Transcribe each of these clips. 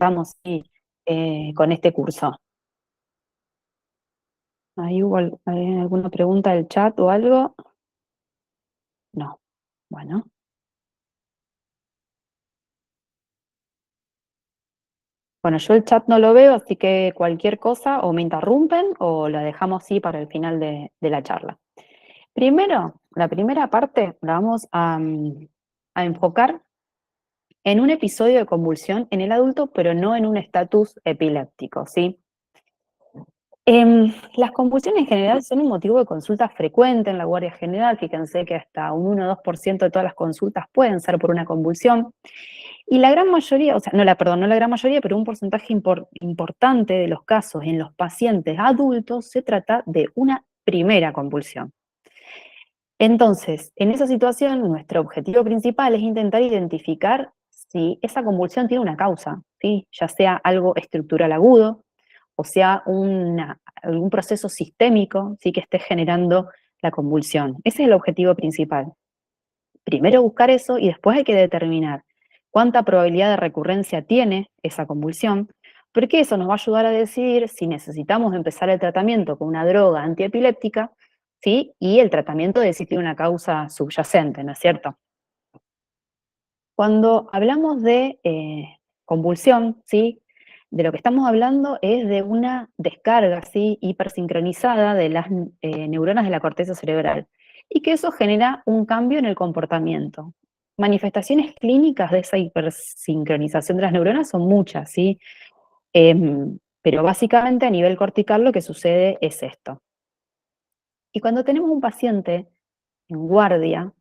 estamos sí, con este curso. ¿Ahí hubo alguna pregunta del chat o algo? No. Bueno. Bueno, yo el chat no lo veo, así que cualquier cosa o me interrumpen o la dejamos así para el final de la charla. Primero, la primera parte la vamos a enfocar en un episodio de convulsión en el adulto, pero no en un estatus epiléptico, ¿sí? Las convulsiones en general son un motivo de consulta frecuente en la Guardia General. Fíjense que hasta un 1 o 2% de todas las consultas pueden ser por una convulsión. Y la gran mayoría, o sea, no la gran mayoría, pero un porcentaje importante de los casos en los pacientes adultos se trata de una primera convulsión. Entonces, en esa situación, nuestro objetivo principal es intentar identificar si esa convulsión tiene una causa, ¿sí? Ya sea algo estructural agudo, o sea algún proceso sistémico, ¿sí? Que esté generando la convulsión. Ese es el objetivo principal. Primero buscar eso y después hay que determinar cuánta probabilidad de recurrencia tiene esa convulsión, porque eso nos va a ayudar a decidir si necesitamos empezar el tratamiento con una droga antiepiléptica, ¿sí? Y el tratamiento de si tiene una causa subyacente, ¿no es cierto? Cuando hablamos de convulsión, ¿sí? De lo que estamos hablando es de una descarga, ¿sí? Hipersincronizada de las neuronas de la corteza cerebral, y que eso genera un cambio en el comportamiento. Manifestaciones clínicas de esa hipersincronización de las neuronas son muchas, ¿sí? Pero básicamente a nivel cortical lo que sucede es esto. Y cuando tenemos un paciente en guardia,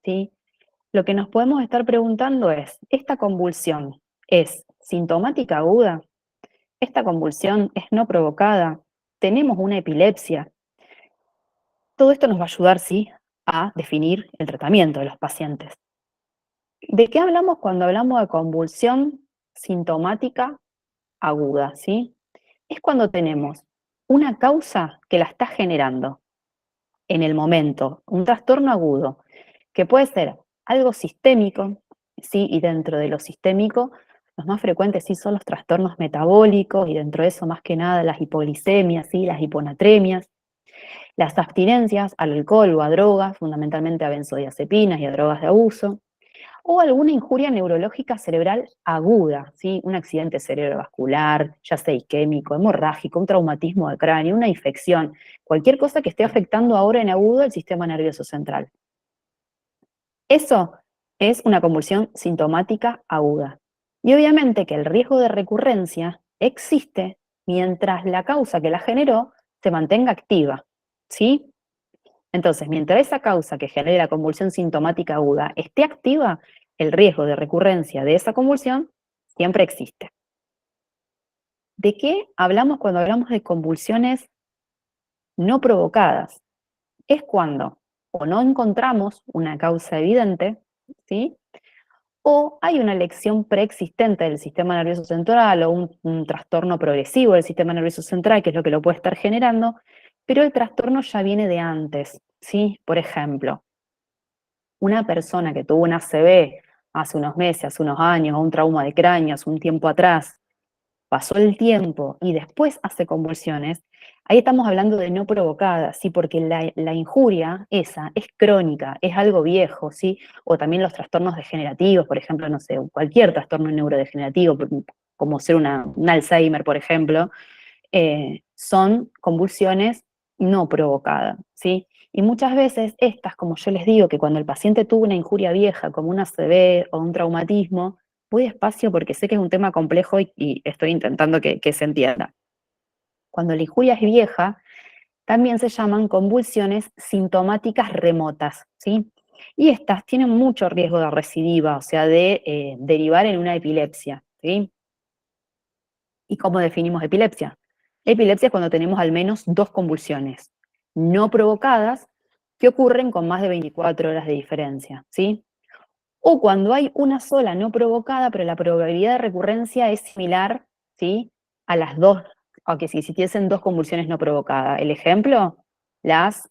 ¿sí? Lo que nos podemos estar preguntando es, ¿esta convulsión es sintomática aguda? ¿Esta convulsión es no provocada? ¿Tenemos una epilepsia? Todo esto nos va a ayudar, sí, a definir el tratamiento de los pacientes. ¿De qué hablamos cuando hablamos de convulsión sintomática aguda, sí? Es cuando tenemos una causa que la está generando en el momento, un trastorno agudo, que puede ser algo sistémico, ¿sí? Y dentro de lo sistémico, los más frecuentes sí son los trastornos metabólicos, y dentro de eso más que nada las hipoglicemias, ¿sí? Las hiponatremias, las abstinencias al alcohol o a drogas, fundamentalmente a benzodiazepinas y a drogas de abuso, o alguna injuria neurológica cerebral aguda, ¿sí? Un accidente cerebrovascular, ya sea isquémico, hemorrágico, un traumatismo de cráneo, una infección, cualquier cosa que esté afectando ahora en agudo el sistema nervioso central. Eso es una convulsión sintomática aguda. Y obviamente que el riesgo de recurrencia existe mientras la causa que la generó se mantenga activa, ¿sí? Entonces, mientras esa causa que genera la convulsión sintomática aguda esté activa, el riesgo de recurrencia de esa convulsión siempre existe. ¿De qué hablamos cuando hablamos de convulsiones no provocadas? Es cuando o no encontramos una causa evidente, ¿sí? O hay una lección preexistente del sistema nervioso central o un trastorno progresivo del sistema nervioso central, que es lo que lo puede estar generando, pero el trastorno ya viene de antes, ¿sí? Por ejemplo, una persona que tuvo un ACV hace unos meses, hace unos años, o un trauma de cráneo hace un tiempo atrás, pasó el tiempo y después hace convulsiones, ahí estamos hablando de no provocadas, ¿sí? Porque la injuria esa es crónica, es algo viejo, ¿sí? O también los trastornos degenerativos, por ejemplo, no sé, cualquier trastorno neurodegenerativo, como ser un Alzheimer, por ejemplo, son convulsiones no provocadas, ¿sí? Y muchas veces estas, como yo les digo, que cuando el paciente tuvo una injuria vieja, como una ACV o un traumatismo, voy despacio porque sé que es un tema complejo y estoy intentando que se entienda. Cuando la injuria es vieja, también se llaman convulsiones sintomáticas remotas, ¿sí? Y estas tienen mucho riesgo de recidiva, o sea, de derivar en una epilepsia, ¿sí? ¿Y cómo definimos epilepsia? Epilepsia es cuando tenemos al menos dos convulsiones no provocadas que ocurren con más de 24 horas de diferencia, ¿sí? O cuando hay una sola no provocada, pero la probabilidad de recurrencia es similar, ¿sí? A las dos, aunque si existiesen dos convulsiones no provocadas. El ejemplo, las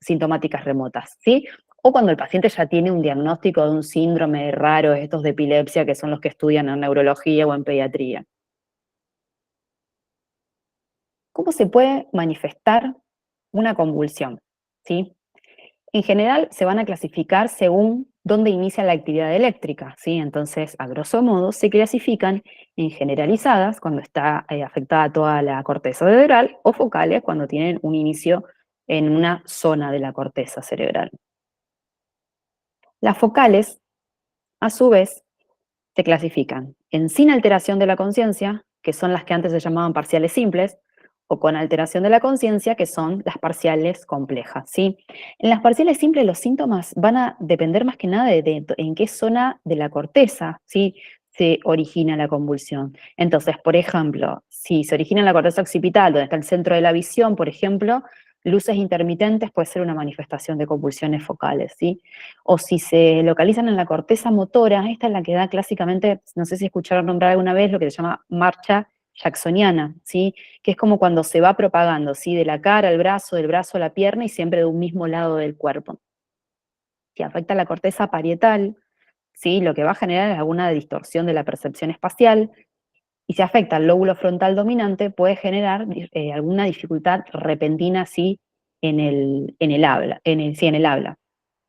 sintomáticas remotas, ¿sí? o cuando el paciente ya tiene un diagnóstico de un síndrome raro, estos de epilepsia, que son los que estudian en neurología o en pediatría. ¿Cómo se puede manifestar una convulsión? ¿Sí? En general se van a clasificar según dónde inicia la actividad eléctrica, ¿sí? Entonces, a grosso modo, se clasifican en generalizadas, cuando está afectada toda la corteza cerebral, o focales, cuando tienen un inicio en una zona de la corteza cerebral. Las focales, a su vez, se clasifican en sin alteración de la conciencia, que son las que antes se llamaban parciales simples, o con alteración de la conciencia, que son las parciales complejas, ¿sí? En las parciales simples los síntomas van a depender más que nada de en qué zona de la corteza, ¿sí?, se origina la convulsión. Entonces, por ejemplo, si se origina en la corteza occipital, donde está el centro de la visión, por ejemplo, luces intermitentes puede ser una manifestación de convulsiones focales, ¿sí? O si se localizan en la corteza motora, esta es la que da clásicamente, no sé si escucharon nombrar alguna vez, lo que se llama marcha jacksoniana, ¿sí? Que es como cuando se va propagando, ¿sí? De la cara al brazo, del brazo a la pierna y siempre de un mismo lado del cuerpo. Si afecta la corteza parietal, ¿sí? Lo que va a generar es alguna distorsión de la percepción espacial, y si afecta al lóbulo frontal dominante, puede generar alguna dificultad repentina, ¿sí? En el habla, sí, en el habla.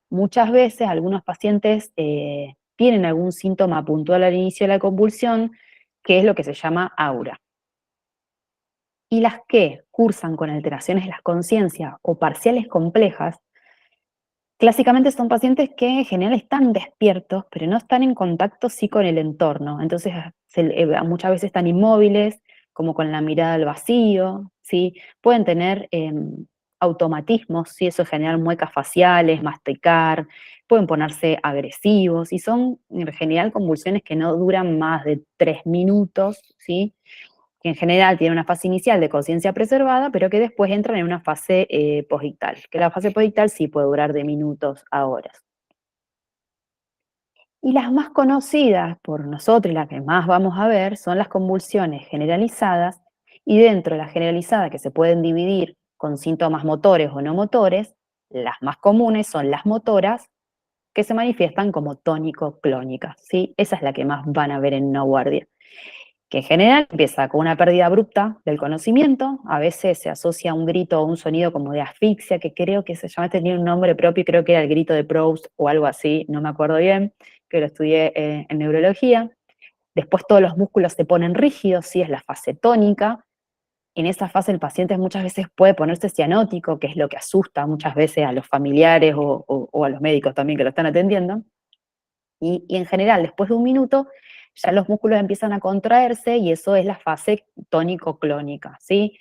Muchas veces algunos pacientes tienen algún síntoma puntual al inicio de la convulsión, que es lo que se llama aura. Y las que cursan con alteraciones de la conciencia o parciales complejas, clásicamente son pacientes que en general están despiertos, pero no están en contacto sí con el entorno. Entonces muchas veces están inmóviles, como con la mirada al vacío, ¿sí? Pueden tener automatismos, ¿sí? Eso generar muecas faciales, masticar, pueden ponerse agresivos, y son en general convulsiones que no duran más de 3 minutos, ¿sí? Que en general tienen una fase inicial de conciencia preservada, pero que después entran en una fase posictal, que la fase posictal sí puede durar de minutos a horas. Y las más conocidas por nosotros y las que más vamos a ver son las convulsiones generalizadas, y dentro de las generalizadas, que se pueden dividir con síntomas motores o no motores, las más comunes son las motoras, que se manifiestan como tónico-clónicas, ¿sí? Esa es la que más van a ver en una guardia, que en general empieza con una pérdida abrupta del conocimiento. A veces se asocia a un grito o un sonido como de asfixia, que creo que se llama, tenía un nombre propio, y creo que era el grito de Proust o algo así, no me acuerdo bien, que lo estudié en neurología. Después todos los músculos se ponen rígidos, sí, es la fase tónica. En esa fase el paciente muchas veces puede ponerse cianótico, que es lo que asusta muchas veces a los familiares o a los médicos también que lo están atendiendo. Y en general, después de un minuto, ya los músculos empiezan a contraerse, y eso es la fase tónico-clónica, ¿sí?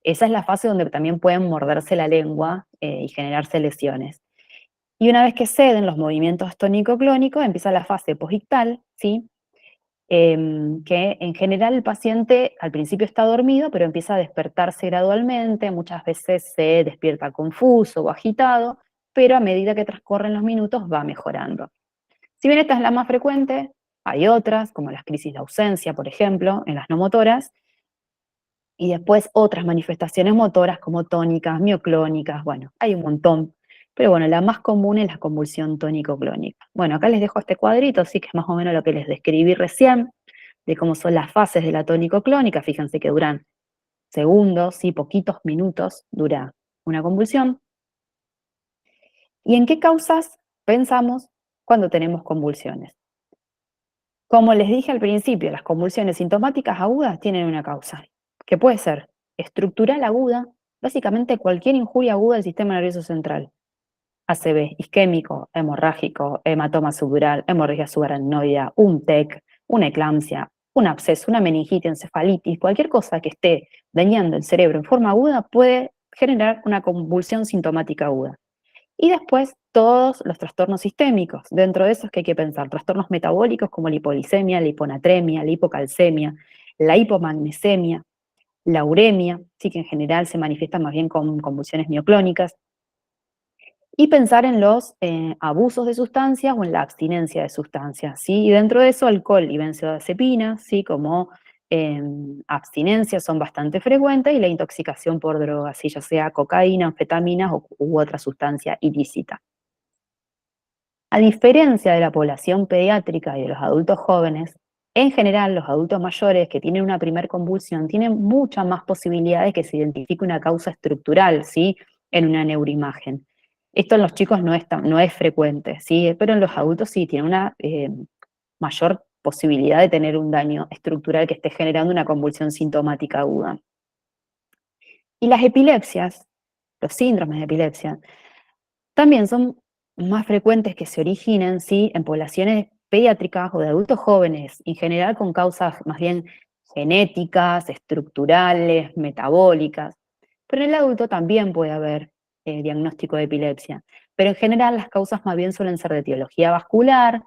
Esa es la fase donde también pueden morderse la lengua y generarse lesiones. Y una vez que ceden los movimientos tónico-clónicos, empieza la fase posictal, ¿sí? Que en general el paciente al principio está dormido, pero empieza a despertarse gradualmente, muchas veces se despierta confuso o agitado, pero a medida que transcurren los minutos va mejorando. Si bien esta es la más frecuente, hay otras, como las crisis de ausencia, por ejemplo, en las no motoras, y después otras manifestaciones motoras como tónicas, mioclónicas, bueno, hay un montón. Pero bueno, la más común es la convulsión tónico-clónica. Bueno, acá les dejo este cuadrito, sí, que es más o menos lo que les describí recién, de cómo son las fases de la tónico-clónica. Fíjense que duran segundos, sí, poquitos minutos dura una convulsión. ¿Y en qué causas pensamos cuando tenemos convulsiones? Como les dije al principio, las convulsiones sintomáticas agudas tienen una causa, que puede ser estructural aguda, básicamente cualquier injuria aguda del sistema nervioso central. ACV, isquémico, hemorrágico, hematoma subdural, hemorragia subaracnoidea, un TEC, una eclampsia, un absceso, una meningitis, encefalitis, cualquier cosa que esté dañando el cerebro en forma aguda puede generar una convulsión sintomática aguda. Y después todos los trastornos sistémicos. Dentro de esos, que hay que pensar: trastornos metabólicos como la hipoglicemia, la hiponatremia, la hipocalcemia, la hipomagnesemia, la uremia, sí, que en general se manifiestan más bien con convulsiones mioclónicas. Y pensar en los abusos de sustancias o en la abstinencia de sustancias, ¿sí? Y dentro de eso, alcohol y benzodiazepina, ¿sí? Como abstinencia son bastante frecuentes, y la intoxicación por drogas, ¿sí? Ya sea cocaína, anfetaminas u otra sustancia ilícita. A diferencia de la población pediátrica y de los adultos jóvenes, en general los adultos mayores que tienen una primer convulsión tienen muchas más posibilidades de que se identifique una causa estructural, ¿sí? En una neuroimagen. Esto en los chicos no es frecuente, ¿sí? Pero en los adultos sí, tiene una mayor posibilidad de tener un daño estructural que esté generando una convulsión sintomática aguda. Y las epilepsias, los síndromes de epilepsia, también son más frecuentes que se originen, ¿sí? En poblaciones pediátricas o de adultos jóvenes, en general con causas más bien genéticas, estructurales, metabólicas. Pero en el adulto también puede haber diagnóstico de epilepsia. Pero en general las causas más bien suelen ser de etiología vascular,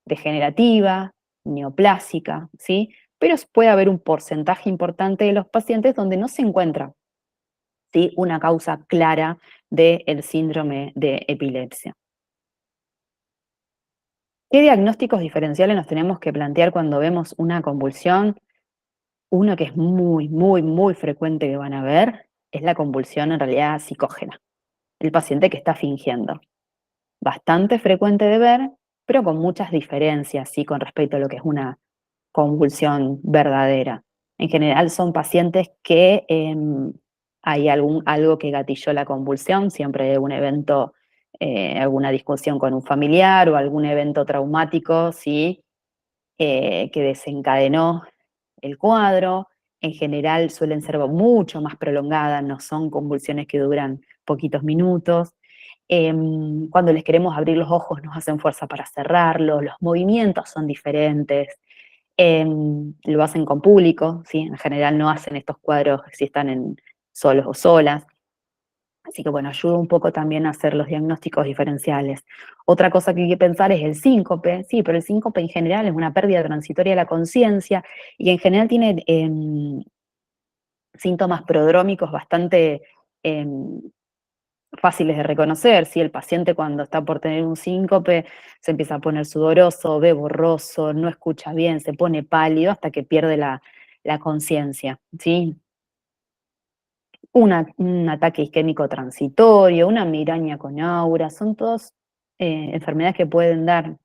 degenerativa, neoplásica, ¿sí? Pero puede haber un porcentaje importante de los pacientes donde no se encuentra, ¿sí? Una causa clara del síndrome de epilepsia. ¿Qué diagnósticos diferenciales nos tenemos que plantear cuando vemos una convulsión? Uno que es muy frecuente que van a ver es la convulsión en realidad psicógena, el paciente que está fingiendo. Bastante frecuente de ver, pero con muchas diferencias, ¿sí? Con respecto a lo que es una convulsión verdadera. En general son pacientes que hay algo que gatilló la convulsión, siempre un evento, alguna discusión con un familiar o algún evento traumático, ¿sí? Que desencadenó el cuadro. En general suelen ser mucho más prolongadas, no son convulsiones que duran poquitos minutos. Cuando les queremos abrir los ojos nos hacen fuerza para cerrarlos, los movimientos son diferentes. Lo hacen con público, ¿sí? En general no hacen estos cuadros si están solos o solas. Así que bueno, ayuda un poco también a hacer los diagnósticos diferenciales. Otra cosa que hay que pensar es el síncope, sí, pero el síncope en general es una pérdida transitoria de la conciencia y en general tiene síntomas prodrómicos bastante em, fáciles de reconocer, ¿sí? El paciente cuando está por tener un síncope se empieza a poner sudoroso, ve borroso, no escucha bien, se pone pálido hasta que pierde la conciencia, ¿sí? Un ataque isquémico transitorio, una migraña con aura, son todas enfermedades que pueden dar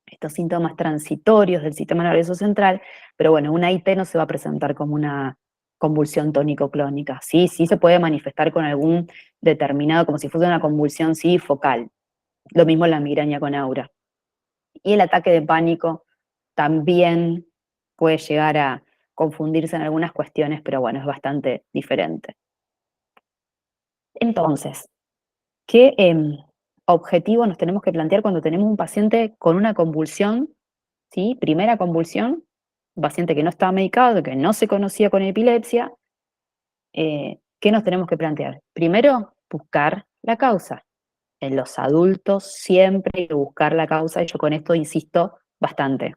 estos síntomas transitorios del sistema nervioso central, pero bueno, una IT no se va a presentar como una convulsión tónico-clónica, sí, sí se puede manifestar con algún determinado, como si fuese una convulsión, sí, focal. Lo mismo la migraña con aura. Y el ataque de pánico también puede llegar a confundirse en algunas cuestiones, pero bueno, es bastante diferente. Entonces, ¿qué objetivo nos tenemos que plantear cuando tenemos un paciente con una convulsión? ¿Sí? Primera convulsión, un paciente que no estaba medicado, que no se conocía con epilepsia. ¿Qué nos tenemos que plantear? Primero, buscar la causa. En los adultos siempre hay que buscar la causa, y yo con esto insisto bastante.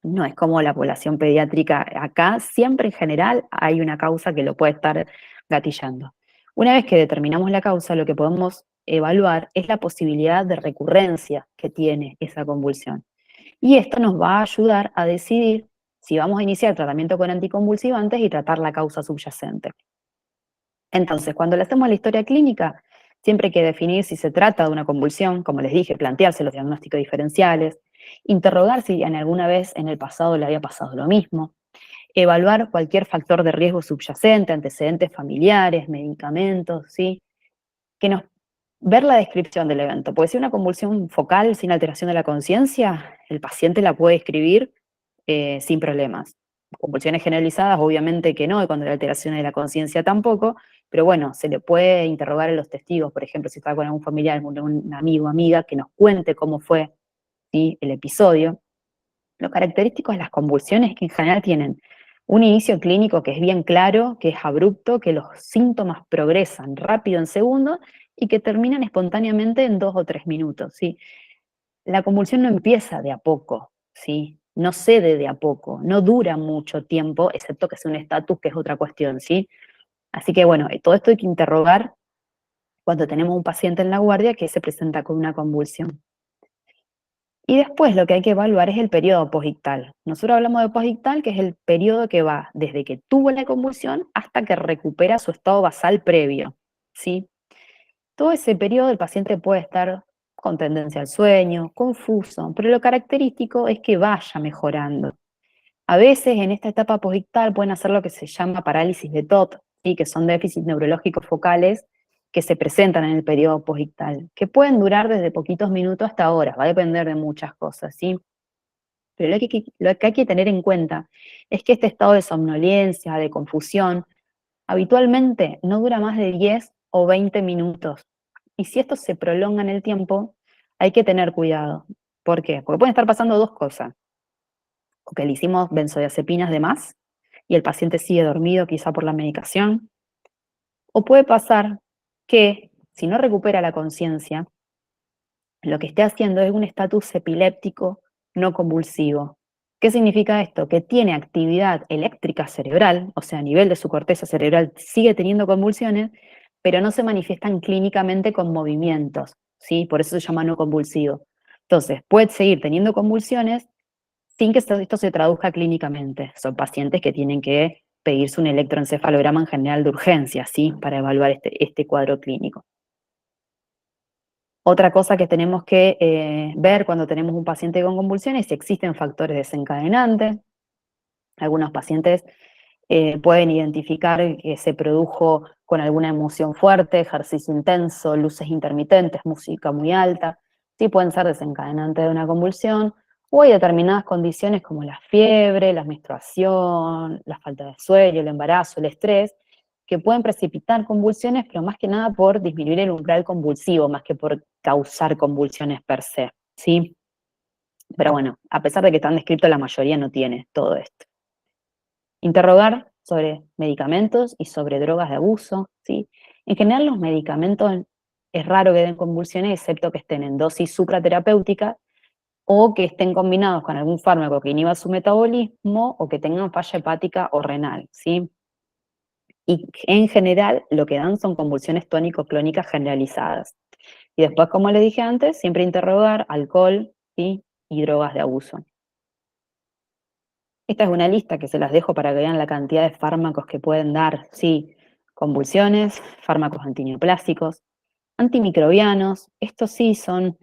No es como la población pediátrica. Acá siempre en general hay una causa que lo puede estar gatillando. Una vez que determinamos la causa, lo que podemos evaluar es la posibilidad de recurrencia que tiene esa convulsión. Y esto nos va a ayudar a decidir si vamos a iniciar tratamiento con anticonvulsivantes y tratar la causa subyacente. Entonces, cuando le hacemos la historia clínica, siempre hay que definir si se trata de una convulsión, como les dije, plantearse los diagnósticos diferenciales, interrogar si en alguna vez en el pasado le había pasado lo mismo, evaluar cualquier factor de riesgo subyacente, antecedentes familiares, medicamentos, ¿sí? Que nos ver la descripción del evento, porque si una convulsión focal sin alteración de la conciencia, el paciente la puede escribir sin problemas. Convulsiones generalizadas, obviamente que no, y cuando hay alteraciones de la conciencia tampoco, pero bueno, se le puede interrogar a los testigos, por ejemplo, si está con algún familiar, un amigo o amiga, que nos cuente cómo fue, ¿sí? El episodio. Lo característico de las convulsiones es que en general tienen un inicio clínico que es bien claro, que es abrupto, que los síntomas progresan rápido en segundos y que terminan espontáneamente en 2 o 3 minutos, ¿sí? La convulsión no empieza de a poco, ¿sí? No cede de a poco, no dura mucho tiempo, excepto que sea un estatus, que es otra cuestión, ¿sí? Así que bueno, todo esto hay que interrogar cuando tenemos un paciente en la guardia que se presenta con una convulsión. Y después lo que hay que evaluar es el periodo posictal. Nosotros hablamos de posictal, que es el periodo que va desde que tuvo la convulsión hasta que recupera su estado basal previo, ¿sí? Todo ese periodo el paciente puede estar con tendencia al sueño, confuso, pero lo característico es que vaya mejorando. A veces en esta etapa posictal pueden hacer lo que se llama parálisis de TOT, ¿sí? Que son déficits neurológicos focales que se presentan en el periodo posictal, que pueden durar desde poquitos minutos hasta horas, va a depender de muchas cosas, ¿sí? Pero lo que hay que tener en cuenta es que este estado de somnolencia, de confusión, habitualmente no dura más de 10 o 20 minutos. Y si esto se prolonga en el tiempo, hay que tener cuidado. ¿Por qué? Porque pueden estar pasando dos cosas. O que le hicimos benzodiazepinas de más y el paciente sigue dormido quizá por la medicación. O puede pasar que si no recupera la conciencia, lo que esté haciendo es un estatus epiléptico no convulsivo. ¿Qué significa esto? Que tiene actividad eléctrica cerebral, o sea, a nivel de su corteza cerebral sigue teniendo convulsiones, pero no se manifiestan clínicamente con movimientos, ¿sí? Por eso se llama no convulsivo. Entonces, puede seguir teniendo convulsiones sin que esto se traduzca clínicamente. Son pacientes que tienen que pedirse un electroencefalograma en general de urgencia, ¿sí? Para evaluar este cuadro clínico. Otra cosa que tenemos que ver cuando tenemos un paciente con convulsiones es si existen factores desencadenantes. Algunos pacientes pueden identificar que se produjo con alguna emoción fuerte, ejercicio intenso, luces intermitentes, música muy alta. Sí pueden ser desencadenantes de una convulsión, o hay determinadas condiciones como la fiebre, la menstruación, la falta de sueño, el embarazo, el estrés, que pueden precipitar convulsiones, pero más que nada por disminuir el umbral convulsivo, más que por causar convulsiones per se, ¿sí? Pero bueno, a pesar de que están descritos, la mayoría no tiene todo esto. Interrogar sobre medicamentos y sobre drogas de abuso, ¿sí? En general los medicamentos es raro que den convulsiones, excepto que estén en dosis supraterapéutica o que estén combinados con algún fármaco que inhiba su metabolismo o que tengan falla hepática o renal, ¿sí? Y en general lo que dan son convulsiones tónico-clónicas generalizadas. Y después, como les dije antes, siempre interrogar alcohol, ¿sí? Y drogas de abuso. Esta es una lista que se las dejo para que vean la cantidad de fármacos que pueden dar, sí, convulsiones, fármacos antineoplásicos, antimicrobianos, estos sí son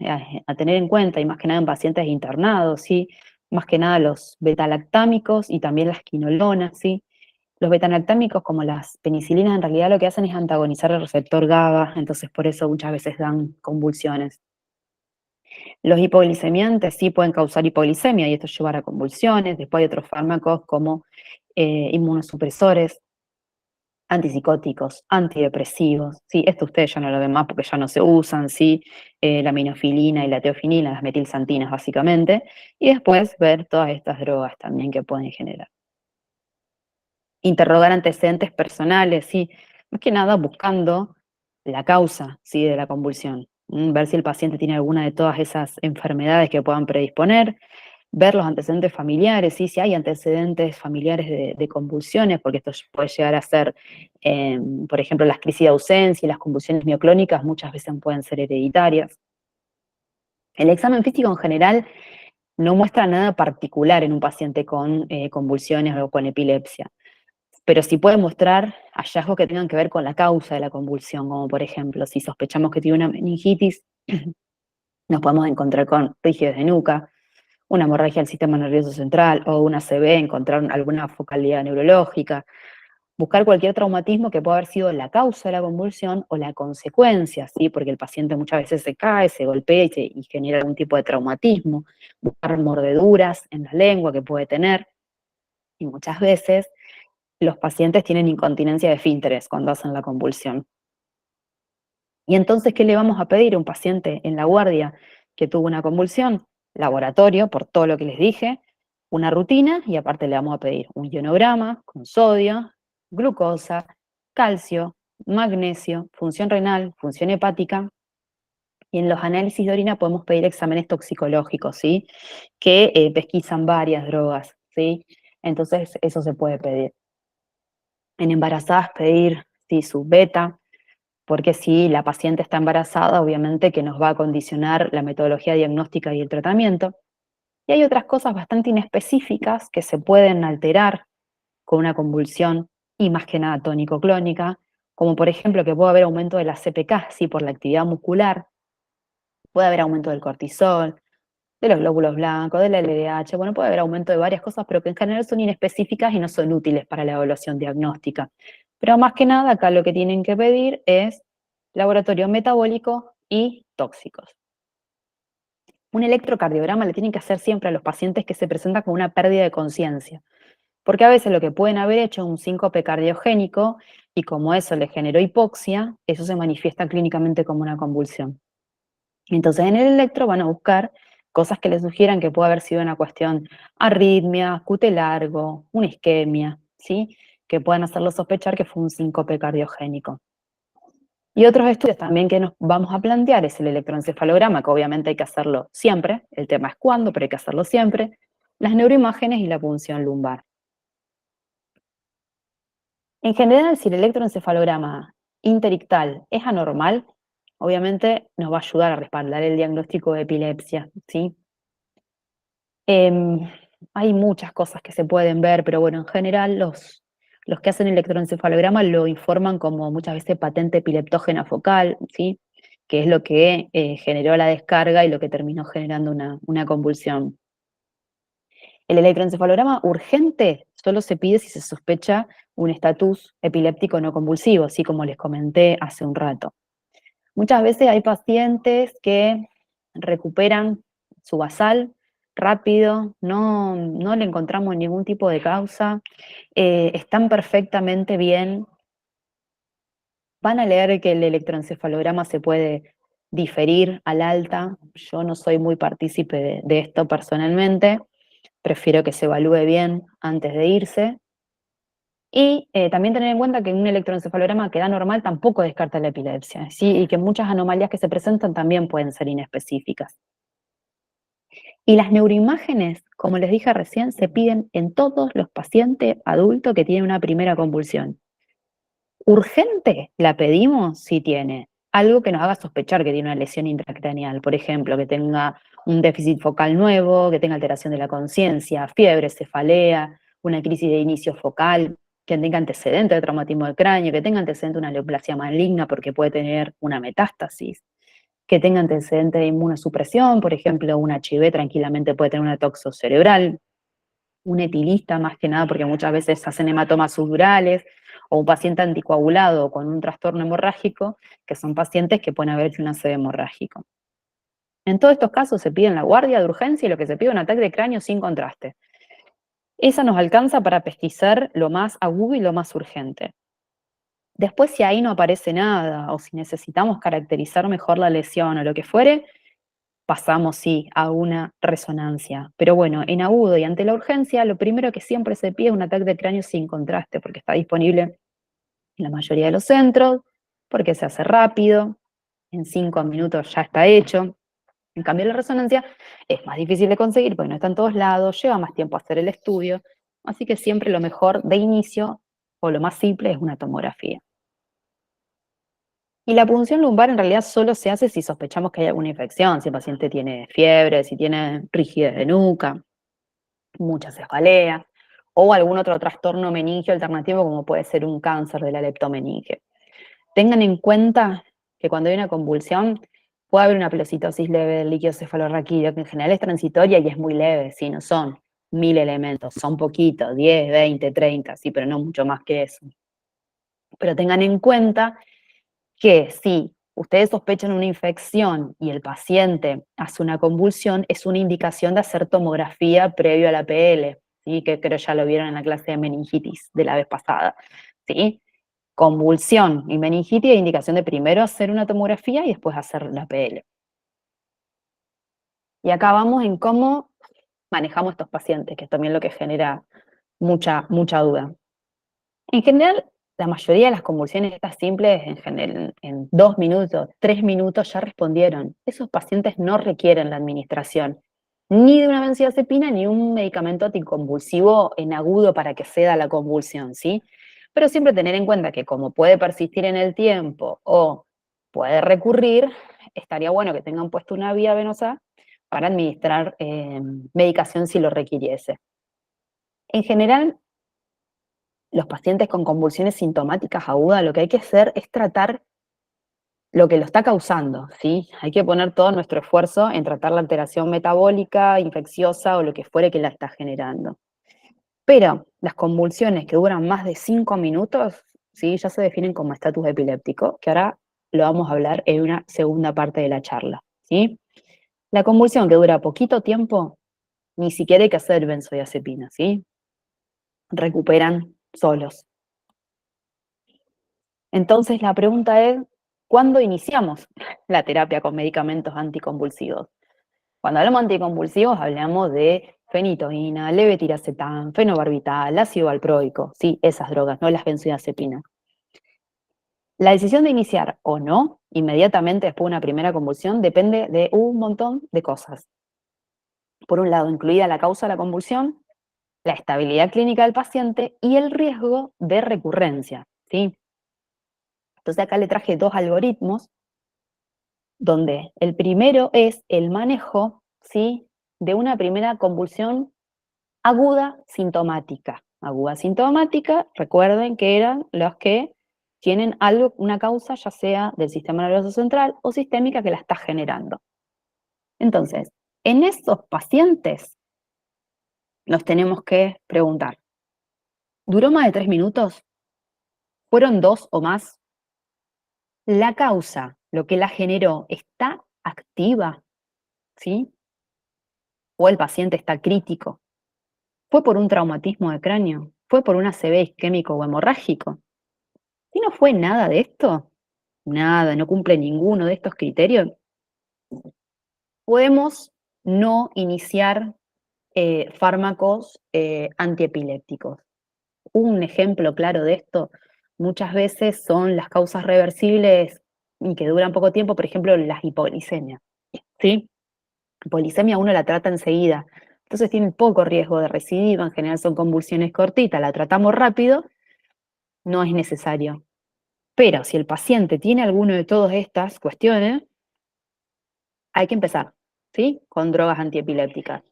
a tener en cuenta y más que nada en pacientes internados, sí, más que nada los betalactámicos y también las quinolonas, sí. Los betalactámicos como las penicilinas en realidad lo que hacen es antagonizar el receptor GABA, entonces por eso muchas veces dan convulsiones. Los hipoglicemiantes sí pueden causar hipoglicemia y esto llevará a convulsiones. Después hay otros fármacos como inmunosupresores, antipsicóticos, antidepresivos. Sí, esto ustedes ya no lo ven más porque ya no se usan, sí, la minofilina y la teofilina, las metilsantinas básicamente. Y después ver todas estas drogas también que pueden generar. Interrogar antecedentes personales, sí, más que nada buscando la causa, sí, de la convulsión. Ver si el paciente tiene alguna de todas esas enfermedades que puedan predisponer, ver los antecedentes familiares, ¿sí? Si hay antecedentes familiares de convulsiones, porque esto puede llegar a ser, por ejemplo, las crisis de ausencia y las convulsiones mioclónicas muchas veces pueden ser hereditarias. El examen físico en general no muestra nada particular en un paciente con convulsiones o con epilepsia, pero sí puede mostrar hallazgos que tengan que ver con la causa de la convulsión, como por ejemplo, si sospechamos que tiene una meningitis, nos podemos encontrar con rigidez de nuca, una hemorragia del sistema nervioso central o una ACV, encontrar alguna focalidad neurológica, buscar cualquier traumatismo que pueda haber sido la causa de la convulsión o la consecuencia, ¿sí? Porque el paciente muchas veces se cae, se golpea y genera algún tipo de traumatismo, buscar mordeduras en la lengua que puede tener, y muchas veces los pacientes tienen incontinencia de esfínteres cuando hacen la convulsión. Y entonces, ¿qué le vamos a pedir a un paciente en la guardia que tuvo una convulsión? Laboratorio, por todo lo que les dije, una rutina y aparte le vamos a pedir un ionograma con sodio, glucosa, calcio, magnesio, función renal, función hepática. Y en los análisis de orina podemos pedir exámenes toxicológicos, ¿sí? Que pesquisan varias drogas, ¿sí? Entonces, eso se puede pedir. En embarazadas pedir, sí, su beta, porque si la paciente está embarazada, obviamente que nos va a condicionar la metodología diagnóstica y el tratamiento. Y hay otras cosas bastante inespecíficas que se pueden alterar con una convulsión y más que nada tónico-clónica, como por ejemplo que puede haber aumento de la CPK, sí, por la actividad muscular, puede haber aumento del cortisol, de los glóbulos blancos, del LDH, bueno, puede haber aumento de varias cosas, pero que en general son inespecíficas y no son útiles para la evaluación diagnóstica. Pero más que nada, acá lo que tienen que pedir es laboratorio metabólico y tóxicos. Un electrocardiograma le tienen que hacer siempre a los pacientes que se presentan con una pérdida de conciencia, porque a veces lo que pueden haber hecho es un síncope cardiogénico y como eso le generó hipoxia, eso se manifiesta clínicamente como una convulsión. Entonces en el electro van a buscar cosas que les sugieran que puede haber sido una cuestión arritmia, QT largo, una isquemia, ¿sí? Que puedan hacerlo sospechar que fue un síncope cardiogénico. Y otros estudios también que nos vamos a plantear es el electroencefalograma, que obviamente hay que hacerlo siempre, el tema es cuándo, pero hay que hacerlo siempre, las neuroimágenes y la punción lumbar. En general, si el electroencefalograma interictal es anormal, obviamente nos va a ayudar a respaldar el diagnóstico de epilepsia, ¿sí? Em, Hay muchas cosas que se pueden ver, pero bueno, en general los que hacen electroencefalograma lo informan como muchas veces patente epileptógena focal, ¿sí? Que es lo que generó la descarga y lo que terminó generando una convulsión. El electroencefalograma urgente solo se pide si se sospecha un estatus epiléptico no convulsivo, así como les comenté hace un rato. Muchas veces hay pacientes que recuperan su basal rápido, no le encontramos ningún tipo de causa, están perfectamente bien. Van a leer que el electroencefalograma se puede diferir al alta. Yo no soy muy partícipe de esto personalmente, prefiero que se evalúe bien antes de irse. Y también tener en cuenta que un electroencefalograma que da normal tampoco descarta la epilepsia, ¿sí? Y que muchas anomalías que se presentan también pueden ser inespecíficas. Y las neuroimágenes, como les dije recién, se piden en todos los pacientes adultos que tienen una primera convulsión. Urgente la pedimos si tiene algo que nos haga sospechar que tiene una lesión intracraneal, por ejemplo, que tenga un déficit focal nuevo, que tenga alteración de la conciencia, fiebre, cefalea, una crisis de inicio focal, que tenga antecedente de traumatismo del cráneo, que tenga antecedente de una neoplasia maligna porque puede tener una metástasis, que tenga antecedente de inmunosupresión, por ejemplo, un HIV tranquilamente puede tener una toxo cerebral, un etilista más que nada porque muchas veces hacen hematomas subdurales, o un paciente anticoagulado con un trastorno hemorrágico, que son pacientes que pueden haber hecho un ACV hemorrágico. En todos estos casos se pide la guardia de urgencia y lo que se pide es un ataque de cráneo sin contraste. Esa nos alcanza para pesquisar lo más agudo y lo más urgente. Después, si ahí no aparece nada, o si necesitamos caracterizar mejor la lesión o lo que fuere, pasamos, sí, a una resonancia. Pero bueno, en agudo y ante la urgencia, lo primero que siempre se pide es un ataque de cráneo sin contraste, porque está disponible en la mayoría de los centros, porque se hace rápido, en 5 minutos ya está hecho. En cambio, la resonancia es más difícil de conseguir porque no está en todos lados, lleva más tiempo hacer el estudio, así que siempre lo mejor de inicio, o lo más simple, es una tomografía. Y la punción lumbar en realidad solo se hace si sospechamos que hay alguna infección, si el paciente tiene fiebre, si tiene rigidez de nuca, mucha cefalea, o algún otro trastorno meningio alternativo como puede ser un cáncer de la leptomeninge. Tengan en cuenta que cuando hay una convulsión puede haber una pelocitosis leve del líquido cefalorraquídeo, que en general es transitoria y es muy leve, ¿sí? No son 1000 elementos, son poquitos, 10, 20, 30, sí, pero no mucho más que eso. Pero tengan en cuenta que si ustedes sospechan una infección y el paciente hace una convulsión, es una indicación de hacer tomografía previo a la PL, ¿sí? Que creo ya lo vieron en la clase de meningitis de la vez pasada, ¿sí? Convulsión y meningitis es indicación de primero hacer una tomografía y después hacer la PL. Y acá vamos en cómo manejamos estos pacientes, que es también lo que genera mucha duda. En general, la mayoría de las convulsiones estas simples, en 2 minutos, 3 minutos ya respondieron. Esos pacientes no requieren la administración ni de una benzodiazepina ni un medicamento anticonvulsivo en agudo para que ceda la convulsión, ¿sí? Pero siempre tener en cuenta que como puede persistir en el tiempo o puede recurrir, estaría bueno que tengan puesto una vía venosa para administrar medicación si lo requiriese. En general, los pacientes con convulsiones sintomáticas agudas, lo que hay que hacer es tratar lo que lo está causando, ¿sí? Hay que poner todo nuestro esfuerzo en tratar la alteración metabólica, infecciosa o lo que fuere que la está generando. Pero las convulsiones que duran más de 5 minutos, ¿sí? Ya se definen como estatus epiléptico, que ahora lo vamos a hablar en una segunda parte de la charla, ¿sí? La convulsión que dura poquito tiempo, ni siquiera hay que hacer benzodiazepina, ¿sí? Recuperan solos. Entonces la pregunta es, ¿cuándo iniciamos la terapia con medicamentos anticonvulsivos? Cuando hablamos de anticonvulsivos hablamos de fenitoína, levetiracetam, fenobarbital, ácido valproico, sí, esas drogas, no las benzodiazepinas. La decisión de iniciar o no inmediatamente después de una primera convulsión depende de un montón de cosas. Por un lado, incluida la causa de la convulsión, la estabilidad clínica del paciente y el riesgo de recurrencia, ¿sí? Entonces acá le traje dos algoritmos donde el primero es el manejo, ¿sí?, de una primera convulsión aguda sintomática. Aguda sintomática, recuerden que eran los que tienen algo, una causa ya sea del sistema nervioso central o sistémica que la está generando. Entonces, en esos pacientes nos tenemos que preguntar, ¿duró más de 3 minutos? ¿Fueron 2 o más? ¿La causa, lo que la generó, está activa? ¿Sí? ¿O el paciente está crítico? ¿Fue por un traumatismo de cráneo? ¿Fue por un ACV isquémico o hemorrágico? Si no fue nada de esto, nada, no cumple ninguno de estos criterios, podemos no iniciar fármacos antiepilépticos. Un ejemplo claro de esto muchas veces son las causas reversibles y que duran poco tiempo, por ejemplo, las hipoglicemias, ¿sí? Polisemia uno la trata enseguida, entonces tiene poco riesgo de recidiva, en general son convulsiones cortitas, la tratamos rápido, no es necesario. Pero si el paciente tiene alguno de todas estas cuestiones, hay que empezar, ¿sí? Con drogas antiepilépticas.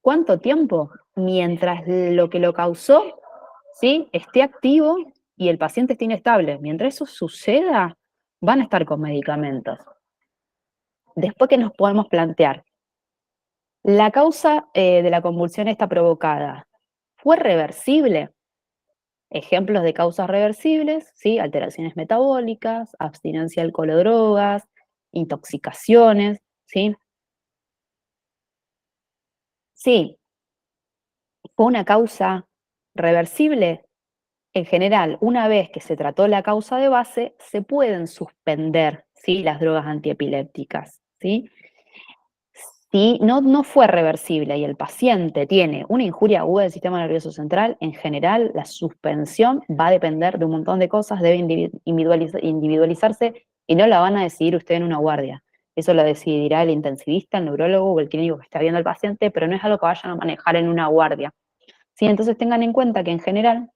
¿Cuánto tiempo? Mientras lo que lo causó, ¿sí?, esté activo y el paciente esté inestable. Mientras eso suceda, van a estar con medicamentos. Después que nos podemos plantear, la causa de la convulsión está provocada. ¿Fue reversible? Ejemplos de causas reversibles, ¿sí? Alteraciones metabólicas, abstinencia de alcohol o drogas, intoxicaciones, ¿sí? Sí, fue una causa reversible. En general, una vez que se trató la causa de base, se pueden suspender, ¿sí?, las drogas antiepilépticas, ¿sí? Si no fue reversible y el paciente tiene una injuria aguda del sistema nervioso central, en general la suspensión va a depender de un montón de cosas, debe individualizarse y no la van a decidir usted en una guardia. Eso lo decidirá el intensivista, el neurólogo o el clínico que está viendo al paciente, pero no es algo que vayan a manejar en una guardia. ¿Sí? Entonces tengan en cuenta que en general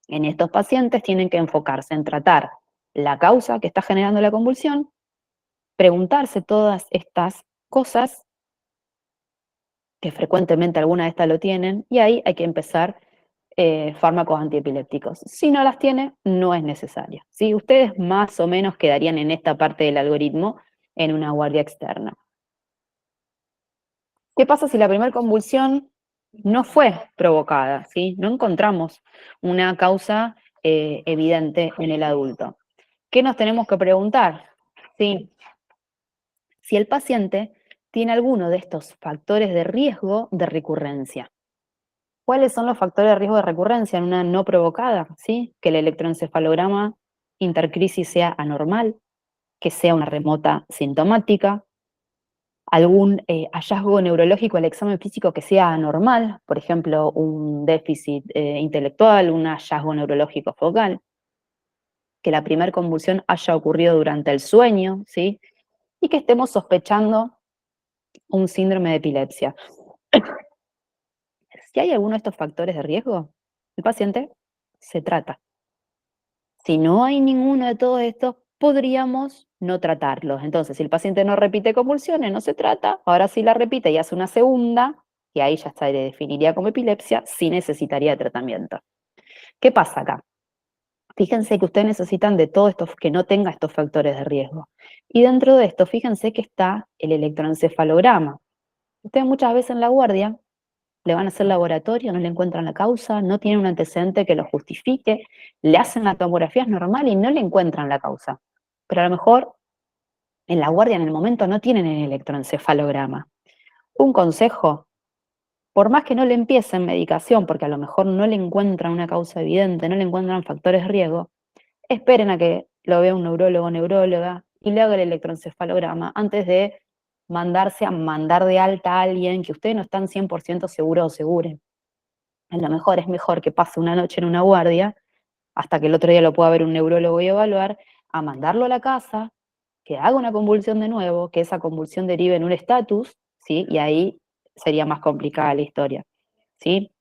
en estos pacientes tienen que enfocarse en tratar la causa que está generando la convulsión, preguntarse todas estas cosas que frecuentemente alguna de estas lo tienen, y ahí hay que empezar fármacos antiepilépticos. Si no las tiene, no es necesario. ¿Sí? Ustedes más o menos quedarían en esta parte del algoritmo en una guardia externa. ¿Qué pasa si la primera convulsión no fue provocada? ¿Sí? No encontramos una causa evidente en el adulto. ¿Qué nos tenemos que preguntar? ¿Sí? Si el paciente tiene alguno de estos factores de riesgo de recurrencia. ¿Cuáles son los factores de riesgo de recurrencia en una no provocada? ¿Sí? Que el electroencefalograma intercrisis sea anormal, que sea una remota sintomática, algún hallazgo neurológico al examen físico que sea anormal, por ejemplo, un déficit intelectual, un hallazgo neurológico focal, que la primera convulsión haya ocurrido durante el sueño, ¿sí? Y que estemos sospechando un síndrome de epilepsia. Si hay alguno de estos factores de riesgo, el paciente se trata. Si no hay ninguno de todos estos, podríamos no tratarlos. Entonces, si el paciente no repite convulsiones, no se trata. Ahora sí la repite y hace una segunda, y ahí ya se definiría como epilepsia, sí necesitaría tratamiento. ¿Qué pasa acá? Fíjense que ustedes necesitan de todo esto que no tenga estos factores de riesgo. Y dentro de esto, fíjense que está el electroencefalograma. Ustedes muchas veces en la guardia le van a hacer laboratorio, no le encuentran la causa, no tienen un antecedente que lo justifique, le hacen la tomografía, es normal y no le encuentran la causa. Pero a lo mejor en la guardia en el momento no tienen el electroencefalograma. Un consejo, por más que no le empiecen medicación, porque a lo mejor no le encuentran una causa evidente, no le encuentran factores de riesgo, esperen a que lo vea un neurólogo o neuróloga y le haga el electroencefalograma antes de mandarse a mandar de alta a alguien que ustedes no están 100% seguros o seguros. A lo mejor es mejor que pase una noche en una guardia hasta que el otro día lo pueda ver un neurólogo y evaluar, a mandarlo a la casa, que haga una convulsión de nuevo, que esa convulsión derive en un estatus, ¿sí? Y ahí sería más complicada la historia, ¿sí?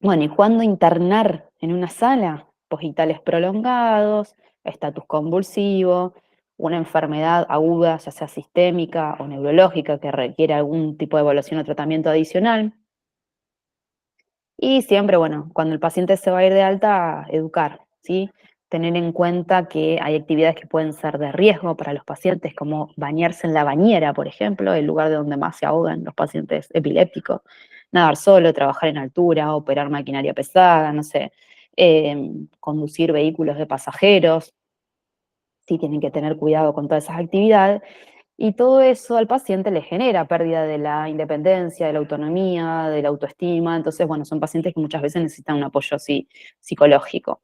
Bueno, ¿y cuándo internar en una sala? Positales prolongados, estatus convulsivo, una enfermedad aguda, ya sea sistémica o neurológica, que requiere algún tipo de evaluación o tratamiento adicional. Y siempre, bueno, cuando el paciente se va a ir de alta, educar, ¿sí? Tener en cuenta que hay actividades que pueden ser de riesgo para los pacientes, como bañarse en la bañera, por ejemplo, el lugar de donde más se ahogan los pacientes epilépticos, nadar solo, trabajar en altura, operar maquinaria pesada, no sé, conducir vehículos de pasajeros, sí tienen que tener cuidado con todas esas actividades. Y todo eso al paciente le genera pérdida de la independencia, de la autonomía, de la autoestima. Entonces, bueno, son pacientes que muchas veces necesitan un apoyo así psicológico.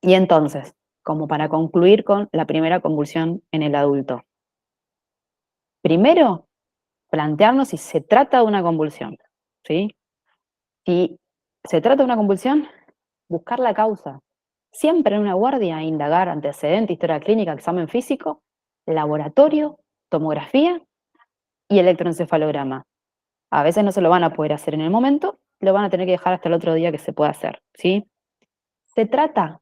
Y entonces, como para concluir con la primera convulsión en el adulto. Primero, plantearnos si se trata de una convulsión, ¿sí? Si se trata de una convulsión, buscar la causa. Siempre en una guardia, indagar antecedente, historia clínica, examen físico, laboratorio, tomografía y electroencefalograma. A veces no se lo van a poder hacer en el momento, lo van a tener que dejar hasta el otro día que se pueda hacer, ¿sí? ¿Se trata?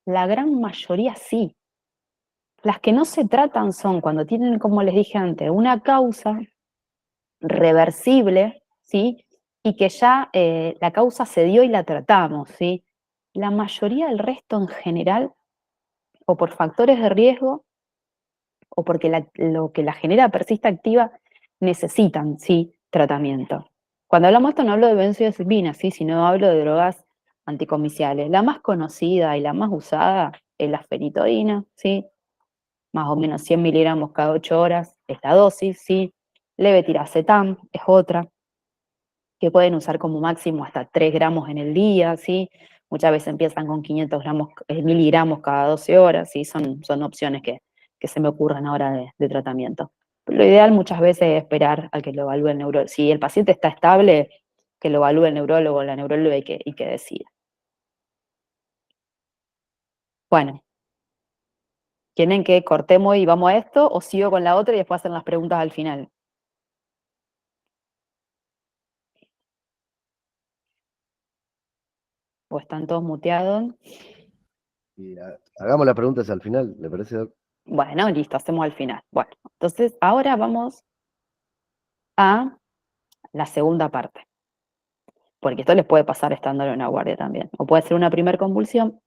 La gran mayoría sí. Las que no se tratan son cuando tienen, como les dije antes, una causa reversible, ¿sí? Y que ya la causa se dio y la tratamos, ¿sí? La mayoría del resto en general, o por factores de riesgo, o porque lo que la genera persiste activa, necesitan, sí, tratamiento. Cuando hablamos de esto no hablo de benzodiazepinas, ¿sí? Sino hablo de drogas anticomiciales. La más conocida y la más usada es la fenitoína, ¿sí? Más o menos 100 miligramos cada 8 horas es la dosis, ¿sí? Levetiracetam es otra, que pueden usar como máximo hasta 3 gramos en el día, ¿sí? Muchas veces empiezan con 500 gramos, miligramos cada 12 horas, ¿sí? Son opciones que se me ocurren ahora de tratamiento. Lo ideal muchas veces es esperar a que lo evalúe el neurólogo. Si el paciente está estable, que lo evalúe el neurólogo o la neuróloga y que decida. Bueno, ¿quieren que cortemos y vamos a esto o sigo con la otra y después hacen las preguntas al final? ¿O están todos muteados? Y hagamos las preguntas al final, ¿le parece, Doc? Bueno, listo, hacemos al final. Bueno, entonces ahora vamos a la segunda parte, porque esto les puede pasar estando en una guardia también, o puede ser una primer convulsión.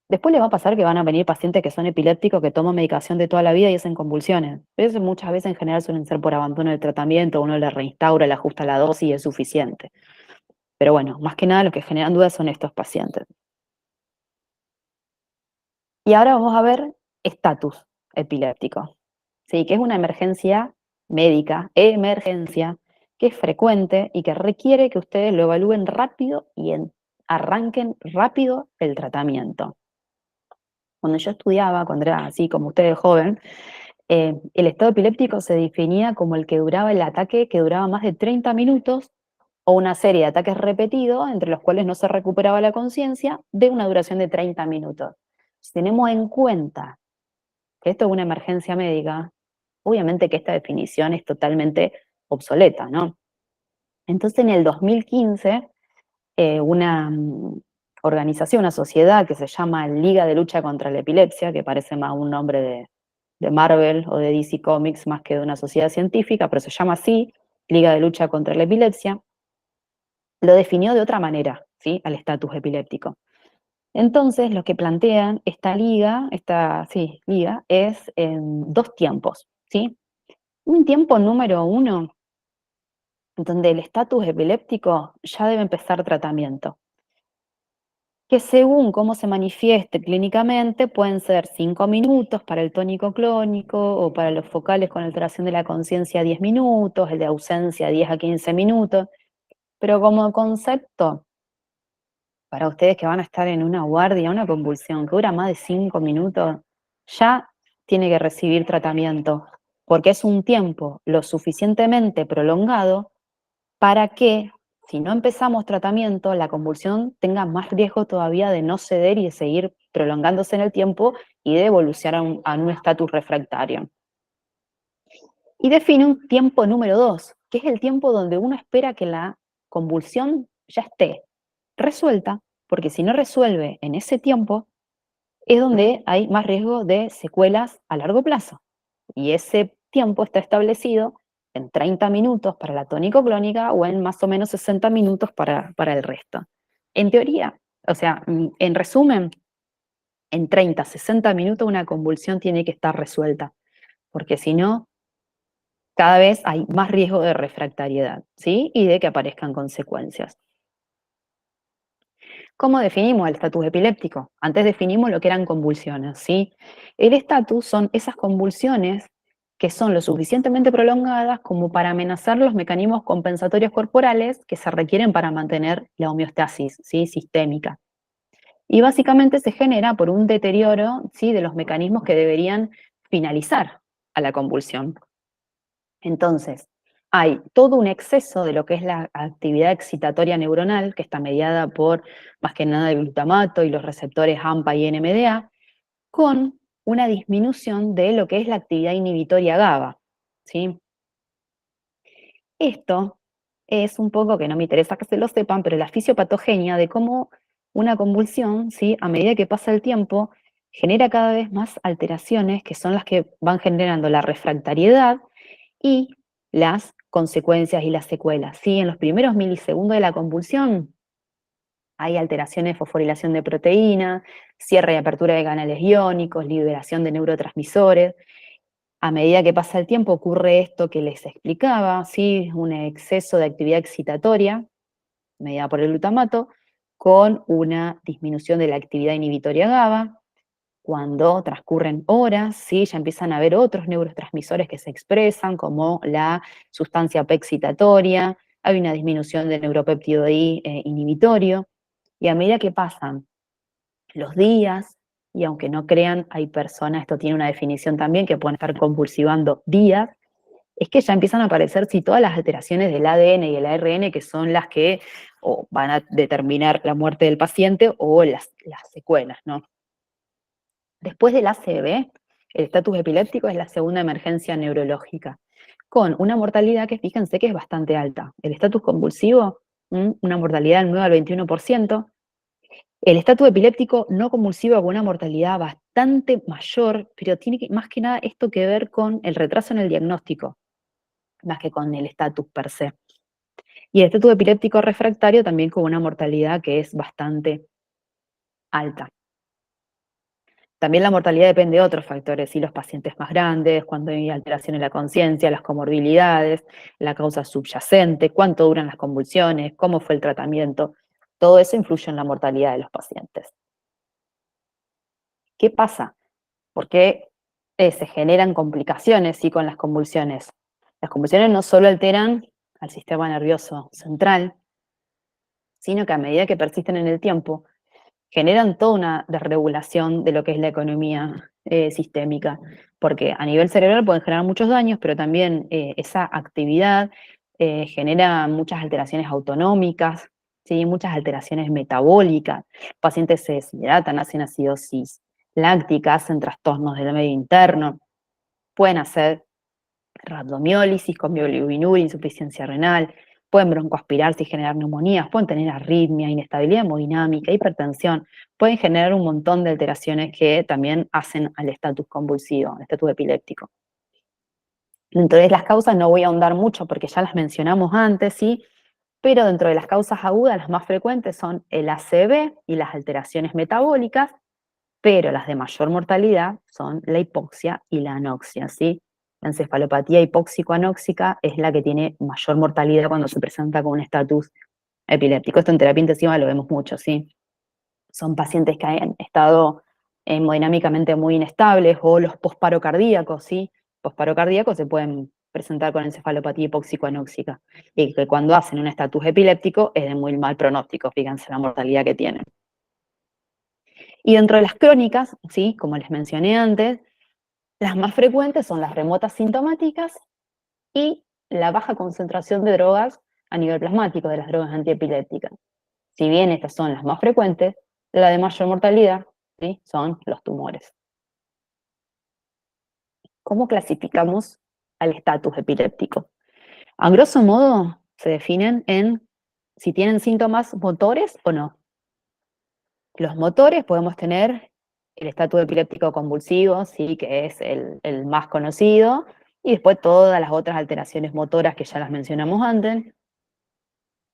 Después les va a pasar que van a venir pacientes que son epilépticos, que toman medicación de toda la vida y hacen convulsiones. Eso muchas veces en general suelen ser por abandono del tratamiento, uno le reinstaura, le ajusta la dosis y es suficiente. Pero bueno, más que nada lo que generan dudas son estos pacientes. Y ahora vamos a ver estatus epiléptico, ¿sí? Que es una emergencia médica, emergencia, que es frecuente y que requiere que ustedes lo evalúen rápido y arranquen rápido el tratamiento. Cuando yo estudiaba, cuando era así como ustedes joven, el estado epiléptico se definía como el que duraba el ataque, que duraba más de 30 minutos, o una serie de ataques repetidos, entre los cuales no se recuperaba la conciencia, de una duración de 30 minutos. Si tenemos en cuenta que esto es una emergencia médica, obviamente que esta definición es totalmente obsoleta, ¿no? Entonces, en el 2015, una organización, una sociedad que se llama Liga de Lucha contra la Epilepsia, que parece más un nombre de Marvel o de DC Comics más que de una sociedad científica, pero se llama así, Liga de Lucha contra la Epilepsia, lo definió de otra manera, ¿sí? Al estatus epiléptico. Entonces, lo que plantean esta liga, es en dos tiempos, ¿sí? Un tiempo número uno, donde el estatus epiléptico ya debe empezar tratamiento, que según cómo se manifieste clínicamente, pueden ser 5 minutos para el tónico clónico o para los focales con alteración de la conciencia 10 minutos, el de ausencia 10 a 15 minutos, pero como concepto, para ustedes que van a estar en una guardia, una convulsión que dura más de 5 minutos, ya tiene que recibir tratamiento, porque es un tiempo lo suficientemente prolongado para que, si no empezamos tratamiento, la convulsión tenga más riesgo todavía de no ceder y de seguir prolongándose en el tiempo y de evolucionar a un estatus refractario. Y define un tiempo número 2, que es el tiempo donde uno espera que la convulsión ya esté resuelta, porque si no resuelve en ese tiempo, es donde hay más riesgo de secuelas a largo plazo. Y ese tiempo está establecido en 30 minutos para la tónico-clónica o en más o menos 60 minutos para el resto. En teoría, o sea, en resumen, en 30, 60 minutos una convulsión tiene que estar resuelta, porque si no, cada vez hay más riesgo de refractariedad, ¿sí? Y de que aparezcan consecuencias. ¿Cómo definimos el estatus epiléptico? Antes definimos lo que eran convulsiones, ¿sí? El estatus son esas convulsiones que son lo suficientemente prolongadas como para amenazar los mecanismos compensatorios corporales que se requieren para mantener la homeostasis, ¿sí? Sistémica. Y básicamente se genera por un deterioro, ¿sí? De los mecanismos que deberían finalizar a la convulsión. Entonces, hay todo un exceso de lo que es la actividad excitatoria neuronal, que está mediada por más que nada el glutamato y los receptores AMPA y NMDA, con una disminución de lo que es la actividad inhibitoria GABA, ¿sí? Esto es un poco, que no me interesa que se lo sepan, pero la fisiopatogenia de cómo una convulsión, ¿sí? A medida que pasa el tiempo, genera cada vez más alteraciones que son las que van generando la refractariedad y las consecuencias y las secuelas, ¿sí? En los primeros milisegundos de la convulsión hay alteraciones de fosforilación de proteína, cierre y apertura de canales iónicos, liberación de neurotransmisores. A medida que pasa el tiempo ocurre esto que les explicaba, ¿sí? Un exceso de actividad excitatoria mediada por el glutamato con una disminución de la actividad inhibitoria GABA. Cuando transcurren horas, ¿sí? Ya empiezan a haber otros neurotransmisores que se expresan, como la sustancia P excitatoria, hay una disminución del neuropéptido I inhibitorio, y a medida que pasan los días, y aunque no crean, hay personas, esto tiene una definición también, que pueden estar convulsivando días, es que ya empiezan a aparecer sí, todas las alteraciones del ADN y el ARN, que son las que o van a determinar la muerte del paciente o las secuelas, ¿no? Después del ACV, el estatus epiléptico es la segunda emergencia neurológica, con una mortalidad que fíjense que es bastante alta. El estatus convulsivo, una mortalidad del 9 al 21%. El estatus epiléptico no convulsivo con una mortalidad bastante mayor, pero tiene más que nada esto que ver con el retraso en el diagnóstico, más que con el estatus per se. Y el estatus epiléptico refractario también con una mortalidad que es bastante alta. También la mortalidad depende de otros factores, si los pacientes más grandes, cuando hay alteración en la conciencia, las comorbilidades, la causa subyacente, cuánto duran las convulsiones, cómo fue el tratamiento. Todo eso influye en la mortalidad de los pacientes. ¿Qué pasa? ¿Por qué se generan complicaciones ¿sí? Con las convulsiones? Las convulsiones no solo alteran al sistema nervioso central, sino que a medida que persisten en el tiempo, generan toda una desregulación de lo que es la economía sistémica, porque a nivel cerebral pueden generar muchos daños, pero también esa actividad genera muchas alteraciones autonómicas, ¿sí? Muchas alteraciones metabólicas, pacientes se deshidratan, hacen acidosis láctica, hacen trastornos del medio interno, pueden hacer rhabdomiólisis con biobilirubinuro, insuficiencia renal, pueden broncoaspirarse y generar neumonías, pueden tener arritmia, inestabilidad hemodinámica, hipertensión, pueden generar un montón de alteraciones que también hacen al estatus convulsivo, al estatus epiléptico. Entonces las causas no voy a ahondar mucho porque ya las mencionamos antes, ¿sí? pero dentro de las causas agudas las más frecuentes son el ACV y las alteraciones metabólicas, pero las de mayor mortalidad son la hipoxia y la anoxia, ¿sí? La encefalopatía hipóxico-anóxica es la que tiene mayor mortalidad cuando se presenta con un estatus epiléptico. Esto en terapia intensiva lo vemos mucho, ¿sí? Son pacientes que han estado hemodinámicamente muy inestables o los posparo cardíacos, ¿sí? Posparo cardíacos se pueden presentar con encefalopatía hipóxico-anóxica y que cuando hacen un estatus epiléptico es de muy mal pronóstico, fíjense la mortalidad que tienen. Y dentro de las crónicas, ¿sí? Como les mencioné antes, las más frecuentes son las remotas sintomáticas y la baja concentración de drogas a nivel plasmático, de las drogas antiepilépticas. Si bien estas son las más frecuentes, la de mayor mortalidad, ¿sí? Son los tumores. ¿Cómo clasificamos al estatus epiléptico? A grosso modo, se definen en si tienen síntomas motores o no. Los motores podemos tener el estatus epiléptico convulsivo, sí, que es el más conocido, y después todas las otras alteraciones motoras que ya las mencionamos antes.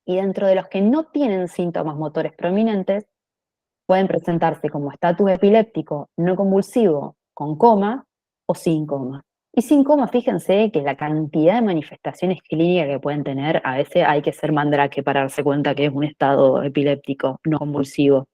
Y dentro de los que no tienen síntomas motores prominentes, pueden presentarse como estatus epiléptico no convulsivo con coma o sin coma. Y sin coma, fíjense que la cantidad de manifestaciones clínicas que pueden tener, a veces hay que ser mandrake para darse cuenta que es un estado epiléptico no convulsivo.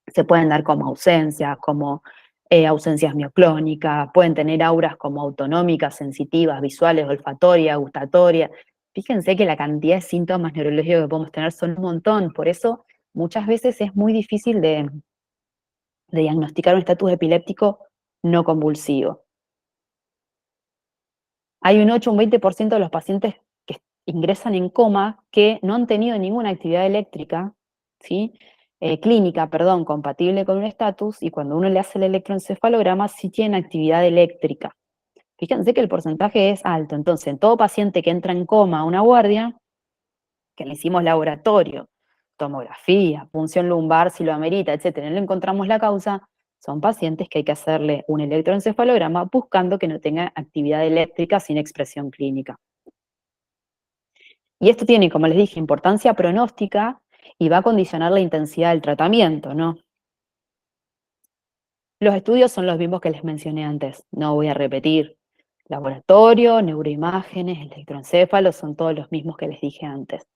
Se pueden dar como ausencias, como ausencias mioclónicas, pueden tener auras como autonómicas, sensitivas, visuales, olfatorias, gustatorias. Fíjense que la cantidad de síntomas neurológicos que podemos tener son un montón, por eso muchas veces es muy difícil de diagnosticar un estatus epiléptico no convulsivo. Hay un 8 o un 20% de los pacientes que ingresan en coma que no han tenido ninguna actividad eléctrica, ¿sí? Clínica, perdón, compatible con un estatus, y cuando uno le hace el electroencefalograma sí tiene actividad eléctrica. Fíjense que el porcentaje es alto, entonces en todo paciente que entra en coma a una guardia, que le hicimos laboratorio, tomografía, punción lumbar si lo amerita, etcétera, no le encontramos la causa, son pacientes que hay que hacerle un electroencefalograma buscando que no tenga actividad eléctrica sin expresión clínica. Y esto tiene, como les dije, importancia pronóstica y va a condicionar la intensidad del tratamiento, ¿no? Los estudios son los mismos que les mencioné antes, no voy a repetir. Laboratorio, neuroimágenes, electroencéfalos, son todos los mismos que les dije antes.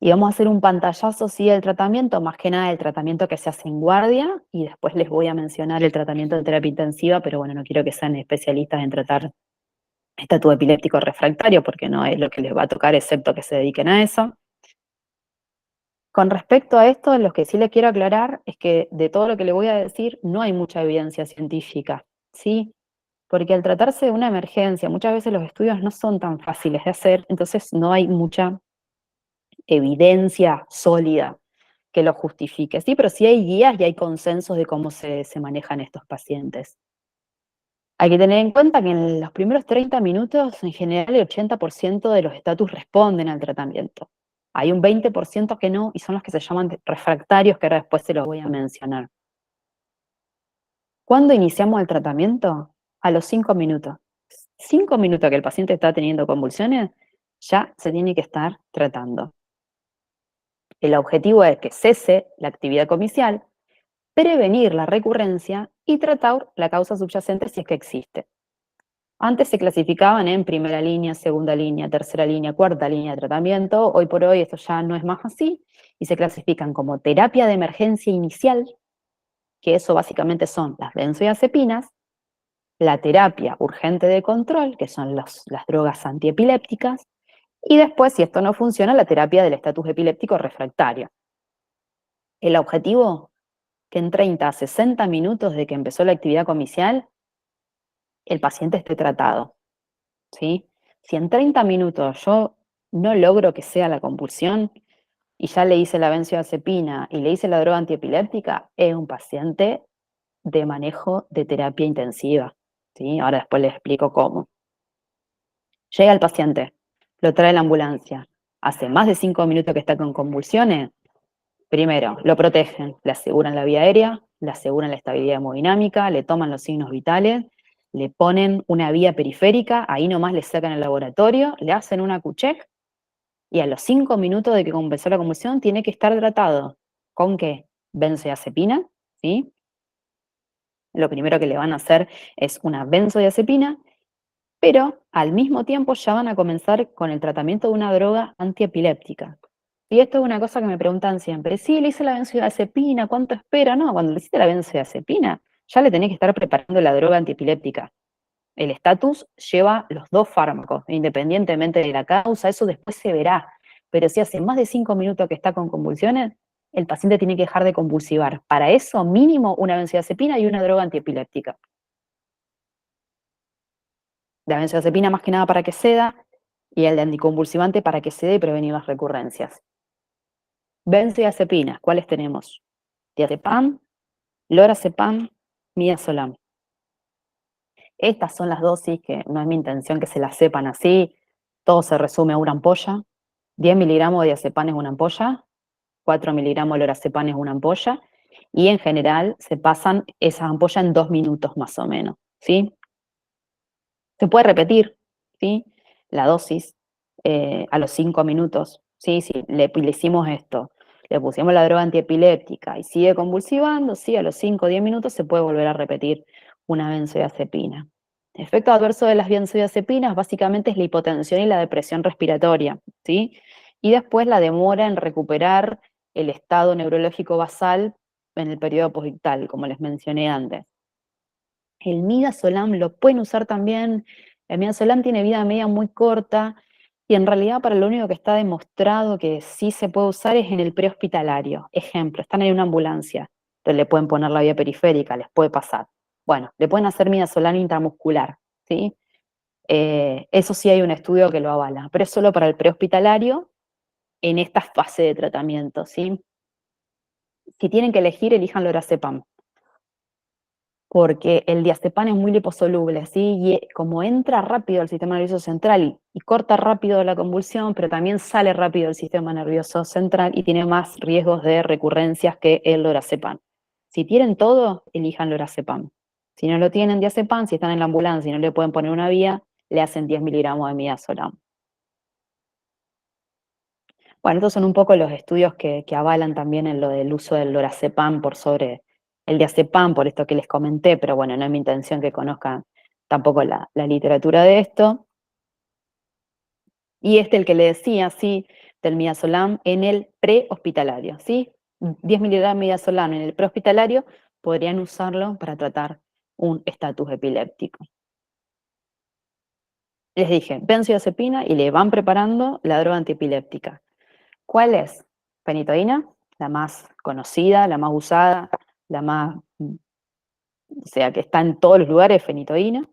Y vamos a hacer un pantallazo, sí, del tratamiento, más que nada el tratamiento que se hace en guardia, y después les voy a mencionar el tratamiento de terapia intensiva, pero bueno, no quiero que sean especialistas en tratar estatus epiléptico refractario, porque no es lo que les va a tocar, excepto que se dediquen a eso. Con respecto a esto, lo que sí les quiero aclarar es que de todo lo que les voy a decir, no hay mucha evidencia científica, ¿sí? Porque al tratarse de una emergencia, muchas veces los estudios no son tan fáciles de hacer, entonces no hay mucha evidencia sólida que lo justifique, ¿sí? Pero sí hay guías y hay consensos de cómo se manejan estos pacientes. Hay que tener en cuenta que en los primeros 30 minutos, en general, el 80% de los estatus responden al tratamiento. Hay un 20% que no, y son los que se llaman refractarios, que ahora después se los voy a mencionar. ¿Cuándo iniciamos el tratamiento? A los 5 minutos. 5 minutos que el paciente está teniendo convulsiones, ya se tiene que estar tratando. El objetivo es que cese la actividad comicial, prevenir la recurrencia y tratar la causa subyacente si es que existe. Antes se clasificaban en primera línea, segunda línea, tercera línea, cuarta línea de tratamiento. Hoy por hoy esto ya no es más así y se clasifican como terapia de emergencia inicial, que eso básicamente son las benzodiazepinas, la terapia urgente de control, que son las drogas antiepilépticas, y después, si esto no funciona, la terapia del estatus epiléptico refractario. El objetivo, que en 30 a 60 minutos de que empezó la actividad comicial, el paciente esté tratado, ¿sí? Si en 30 minutos yo no logro que sea la convulsión y ya le hice la benzodiazepina y le hice la droga antiepiléptica, es un paciente de manejo de terapia intensiva, ¿sí? Ahora después les explico cómo. Llega el paciente, lo trae la ambulancia, hace más de 5 minutos que está con convulsiones. Primero, lo protegen, le aseguran la vía aérea, le aseguran la estabilidad hemodinámica, le toman los signos vitales, le ponen una vía periférica, ahí nomás le sacan el laboratorio, le hacen una Q-check y a los 5 minutos de que comenzó la convulsión tiene que estar tratado. ¿Con qué? Benzodiazepina, ¿sí? Lo primero que le van a hacer es una benzodiazepina, pero al mismo tiempo ya van a comenzar con el tratamiento de una droga antiepiléptica. Y esto es una cosa que me preguntan siempre. Sí, le hice la benzodiazepina, ¿cuánto espera? No, cuando le hiciste la benzodiazepina, ya le tenés que estar preparando la droga antiepiléptica. El estatus lleva los dos fármacos, independientemente de la causa, eso después se verá. Pero si hace más de 5 minutos que está con convulsiones, el paciente tiene que dejar de convulsivar. Para eso, mínimo una benzodiazepina y una droga antiepiléptica. La benzodiazepina más que nada para que ceda y el de anticonvulsivante para que cede y prevenir las recurrencias. Benzodiazepinas, ¿cuáles tenemos? Diazepam, lorazepam, midazolam. Estas son las dosis que no es mi intención que se las sepan así. Todo se resume a una ampolla. 10 miligramos de diazepam es una ampolla, 4 miligramos de lorazepam es una ampolla, y en general se pasan esas ampollas en 2 minutos más o menos, ¿sí? Se puede repetir, ¿sí? La dosis a los 5 minutos, ¿sí? Si le hicimos esto, le pusimos la droga antiepiléptica y sigue convulsivando, sí, a los 5 o 10 minutos se puede volver a repetir una benzodiazepina. El efecto adverso de las benzodiazepinas básicamente es la hipotensión y la depresión respiratoria, ¿sí? Y después la demora en recuperar el estado neurológico basal en el periodo posictal, como les mencioné antes. El midazolam lo pueden usar también. El midazolam tiene vida media muy corta y en realidad para lo único que está demostrado que sí se puede usar es en el prehospitalario. Ejemplo, están en una ambulancia, entonces le pueden poner la vía periférica, les puede pasar. Bueno, le pueden hacer midazolam intramuscular, ¿sí? Eso sí hay un estudio que lo avala, pero es solo para el prehospitalario en esta fase de tratamiento, ¿sí? Si tienen que elegir, elijan lorazepam, porque el diazepam es muy liposoluble, ¿sí? Y como entra rápido al sistema nervioso central y corta rápido la convulsión, pero también sale rápido del sistema nervioso central y tiene más riesgos de recurrencias que el lorazepam. Si tienen todo, elijan lorazepam. Si no lo tienen diazepam, si están en la ambulancia y no le pueden poner una vía, le hacen 10 miligramos de midazolam. Bueno, estos son un poco los estudios que avalan también en lo del uso del lorazepam por sobre el diazepam, por esto que les comenté, pero bueno, no es mi intención que conozcan tampoco la literatura de esto. Y el que le decía, sí, del midazolam en el prehospitalario, ¿sí? 10 miligramos de midazolam en el prehospitalario podrían usarlo para tratar un estatus epiléptico. Les dije, benzodiazepina y le van preparando la droga antiepiléptica. ¿Cuál es? Fenitoína, la más conocida, la más usada, la más, o sea, que está en todos los lugares, fenitoína.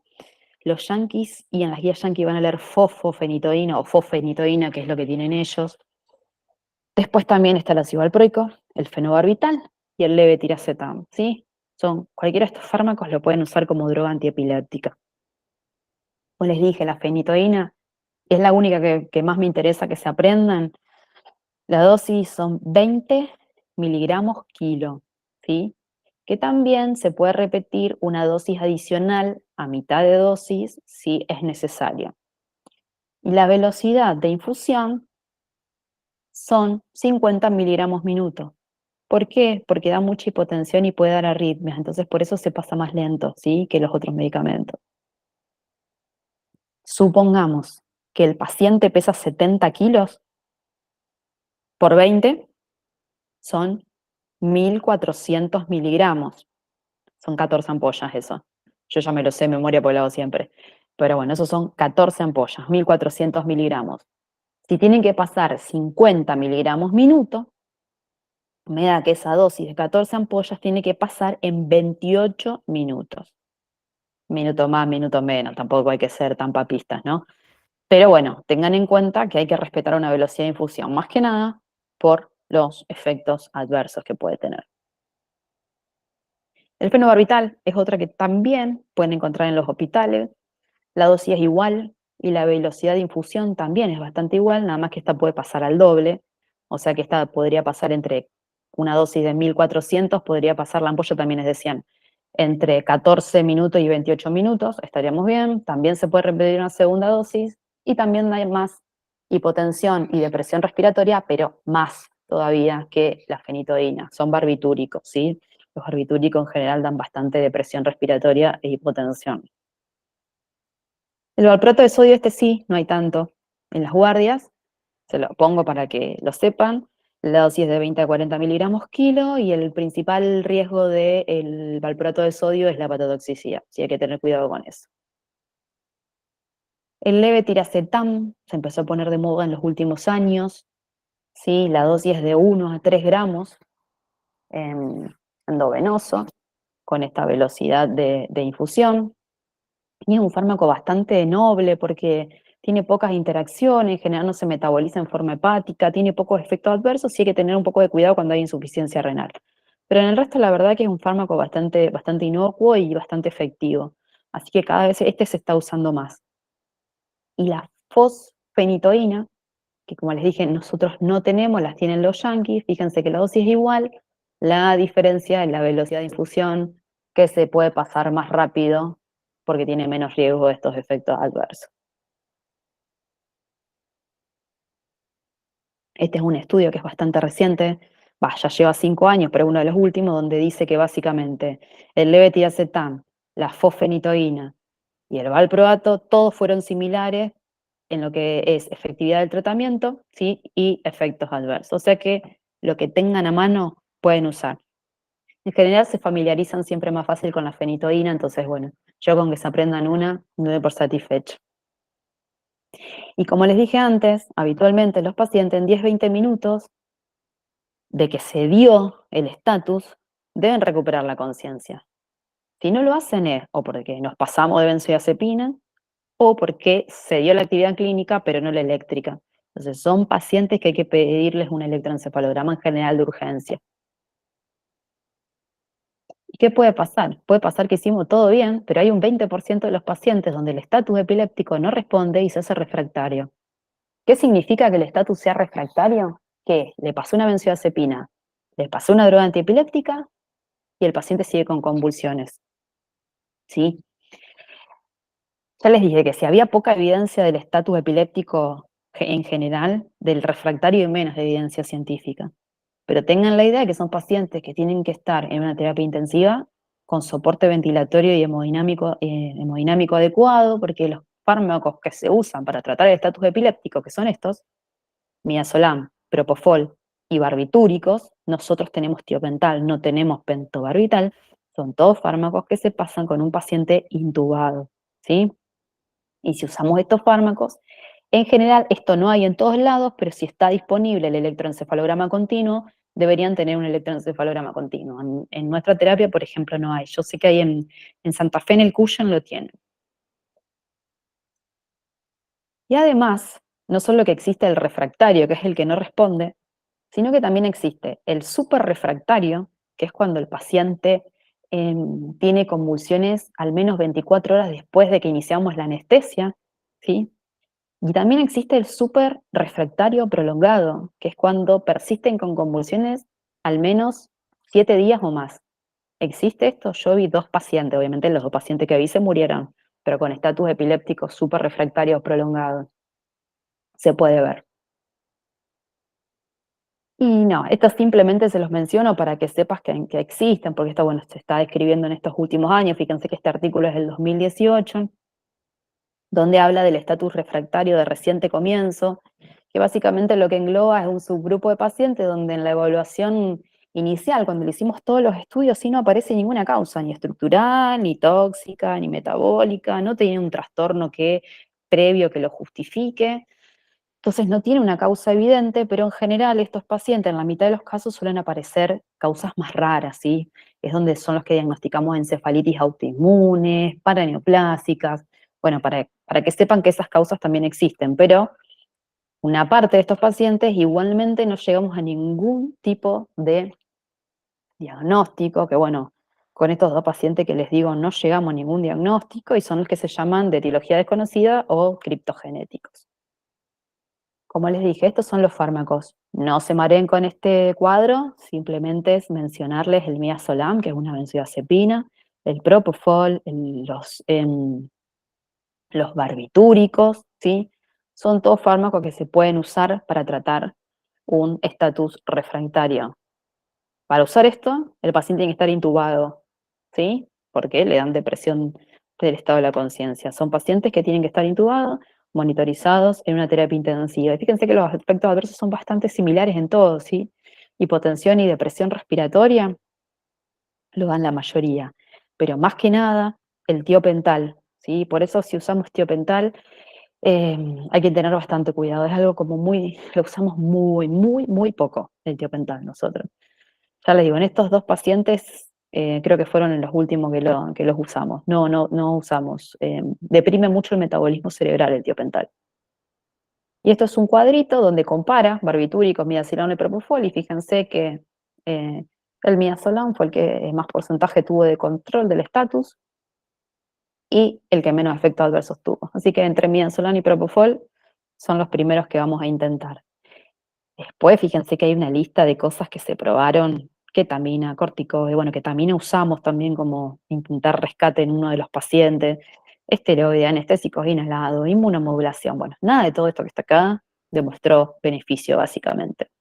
Los yanquis, y en las guías yanquis van a leer fosfenitoína o fosfenitoína, que es lo que tienen ellos. Después también está el ácido valproico, el fenobarbital y el levetiracetam, ¿sí? Cualquiera de estos fármacos lo pueden usar como droga antiepiléptica. Como les dije, la fenitoína es la única que más me interesa que se aprendan. La dosis son 20 miligramos kilo, ¿sí? Que también se puede repetir una dosis adicional a mitad de dosis si es necesario. Y la velocidad de infusión son 50 miligramos minuto. ¿Por qué? Porque da mucha hipotensión y puede dar arritmias, entonces por eso se pasa más lento, ¿sí? Que los otros medicamentos. Supongamos que el paciente pesa 70 kilos por 20, son 1400 miligramos. Son 14 ampollas eso. Yo ya me lo sé de memoria porque lo hago siempre. Pero bueno, esos son 14 ampollas, 1400 miligramos. Si tienen que pasar 50 miligramos minuto, me da que esa dosis de 14 ampollas tiene que pasar en 28 minutos. Minuto más, minuto menos, tampoco hay que ser tan papistas, ¿no? Pero bueno, tengan en cuenta que hay que respetar una velocidad de infusión, más que nada por los efectos adversos que puede tener. El fenobarbital es otra que también pueden encontrar en los hospitales. La dosis es igual y la velocidad de infusión también es bastante igual, nada más que esta puede pasar al doble. O sea que esta podría pasar entre una dosis de 1400, podría pasar la ampolla también es de 100. Entre 14 minutos y 28 minutos, estaríamos bien. También se puede repetir una segunda dosis y también hay más hipotensión y depresión respiratoria, pero más todavía que la fenitoína. Son barbitúricos, ¿sí? Los barbitúricos en general dan bastante depresión respiratoria e hipotensión. El valproato de sodio sí, no hay tanto en las guardias, se lo pongo para que lo sepan. La dosis es de 20 a 40 miligramos kilo y el principal riesgo del valproato de sodio es la hepatotoxicidad, así hay que tener cuidado con eso. El levetiracetam se empezó a poner de moda en los últimos años, ¿sí? La dosis es de 1 a 3 gramos endovenoso, con esta velocidad de infusión. Y es un fármaco bastante noble porque tiene pocas interacciones, en general no se metaboliza en forma hepática, tiene pocos efectos adversos y hay que tener un poco de cuidado cuando hay insuficiencia renal. Pero en el resto la verdad que es un fármaco bastante inocuo y bastante efectivo. Así que cada vez este se está usando más. Y la fosfenitoína, que como les dije, nosotros no tenemos, las tienen los yanquis, fíjense que la dosis es igual, la diferencia es la velocidad de infusión, que se puede pasar más rápido porque tiene menos riesgo de estos efectos adversos. Este es un estudio que es bastante reciente, ya lleva 5 años, pero uno de los últimos, donde dice que básicamente el levetiracetam, la fosfenitoína y el valproato, todos fueron similares en lo que es efectividad del tratamiento, ¿sí? Y efectos adversos. O sea que lo que tengan a mano pueden usar. En general se familiarizan siempre más fácil con la fenitoína, entonces bueno, yo con que se aprendan una, me doy por satisfecho. Y como les dije antes, habitualmente los pacientes en 10-20 minutos de que se dio el estatus, deben recuperar la conciencia. Si no lo hacen es o porque nos pasamos de benzodiazepina o porque se dio la actividad clínica pero no la eléctrica. Entonces son pacientes que hay que pedirles un electroencefalograma en general de urgencia. ¿Y qué puede pasar? Puede pasar que hicimos todo bien, pero hay un 20% de los pacientes donde el estatus epiléptico no responde y se hace refractario. ¿Qué significa que el estatus sea refractario? Que le pasó una benzodiazepina, le pasó una droga antiepiléptica y el paciente sigue con convulsiones. ¿Sí? Ya les dije que si había poca evidencia del estatus epiléptico en general, del refractario y menos de evidencia científica. Pero tengan la idea de que son pacientes que tienen que estar en una terapia intensiva con soporte ventilatorio y hemodinámico adecuado, porque los fármacos que se usan para tratar el estatus epiléptico, que son estos, midazolam, propofol y barbitúricos, nosotros tenemos tiopental, no tenemos pentobarbital, son todos fármacos que se pasan con un paciente intubado, ¿sí? Y si usamos estos fármacos, en general esto no hay en todos lados, pero si está disponible el electroencefalograma continuo, deberían tener un electroencefalograma continuo. En nuestra terapia, por ejemplo, no hay. Yo sé que hay en Santa Fe, en el Cuyen, lo tienen. Y además, no solo que existe el refractario, que es el que no responde, sino que también existe el superrefractario, que es cuando el paciente tiene convulsiones al menos 24 horas después de que iniciamos la anestesia, ¿sí? Y también existe el superrefractario prolongado, que es cuando persisten con convulsiones al menos 7 días o más. ¿Existe esto? Yo vi 2 pacientes, obviamente los 2 pacientes que vi se murieron, pero con estatus epiléptico superrefractario prolongado. Se puede ver. Y no, esto simplemente se los menciono para que sepas que existen, porque esto, bueno, se está describiendo en estos últimos años. Fíjense que este artículo es del 2018, donde habla del estatus refractario de reciente comienzo, que básicamente lo que engloba es un subgrupo de pacientes donde en la evaluación inicial, cuando le hicimos todos los estudios, sí no aparece ninguna causa, ni estructural, ni tóxica, ni metabólica, no tiene un trastorno previo que lo justifique. Entonces no tiene una causa evidente, pero en general estos pacientes en la mitad de los casos suelen aparecer causas más raras, ¿sí? Es donde son los que diagnosticamos encefalitis autoinmunes, paraneoplásicas, bueno, para que sepan que esas causas también existen, pero una parte de estos pacientes igualmente no llegamos a ningún tipo de diagnóstico, que bueno, con estos 2 pacientes que les digo no llegamos a ningún diagnóstico y son los que se llaman de etiología desconocida o criptogenéticos. Como les dije, estos son los fármacos. No se mareen con este cuadro, simplemente es mencionarles el midazolam, que es una benzodiazepina, el propofol, los barbitúricos, ¿sí? son todos fármacos que se pueden usar para tratar un estatus refractario. Para usar esto, el paciente tiene que estar intubado, ¿sí? Porque le dan depresión del estado de la conciencia. Son pacientes que tienen que estar intubados, monitorizados en una terapia intensiva. Y fíjense que los efectos adversos son bastante similares en todos, ¿sí? Hipotensión y depresión respiratoria lo dan la mayoría, pero más que nada el tiopental, ¿sí? Por eso si usamos tiopental hay que tener bastante cuidado, es algo como lo usamos muy poco el tiopental nosotros. Ya les digo, en estos dos pacientes creo que fueron en los últimos que los usamos, no usamos, deprime mucho el metabolismo cerebral el tiopental. Y esto es un cuadrito donde compara barbitúricos, midazolam y propofol, y fíjense que eh, el midazolam fue el que más porcentaje tuvo de control del estatus y el que menos efectos adversos tuvo. Así que entre midazolam y propofol son los primeros que vamos a intentar. Después, fíjense que hay una lista de cosas que se probaron, ketamina, corticoide, bueno, ketamina usamos también como intentar rescate en uno de los pacientes, esteroide, anestésicos inhalados, inmunomodulación, bueno, nada de todo esto que está acá demostró beneficio básicamente.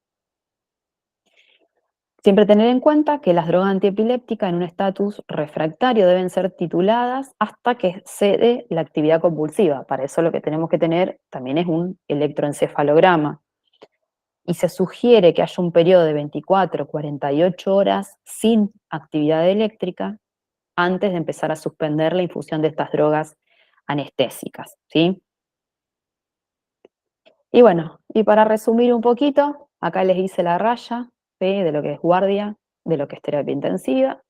Siempre tener en cuenta que las drogas antiepilépticas en un estatus refractario deben ser tituladas hasta que cede la actividad convulsiva. Para eso lo que tenemos que tener también es un electroencefalograma. Y se sugiere que haya un periodo de 24, 48 horas sin actividad eléctrica antes de empezar a suspender la infusión de estas drogas anestésicas, ¿sí? Y bueno, y para resumir un poquito, acá les hice la raya, ¿sí? De lo que es guardia, de lo que es terapia intensiva.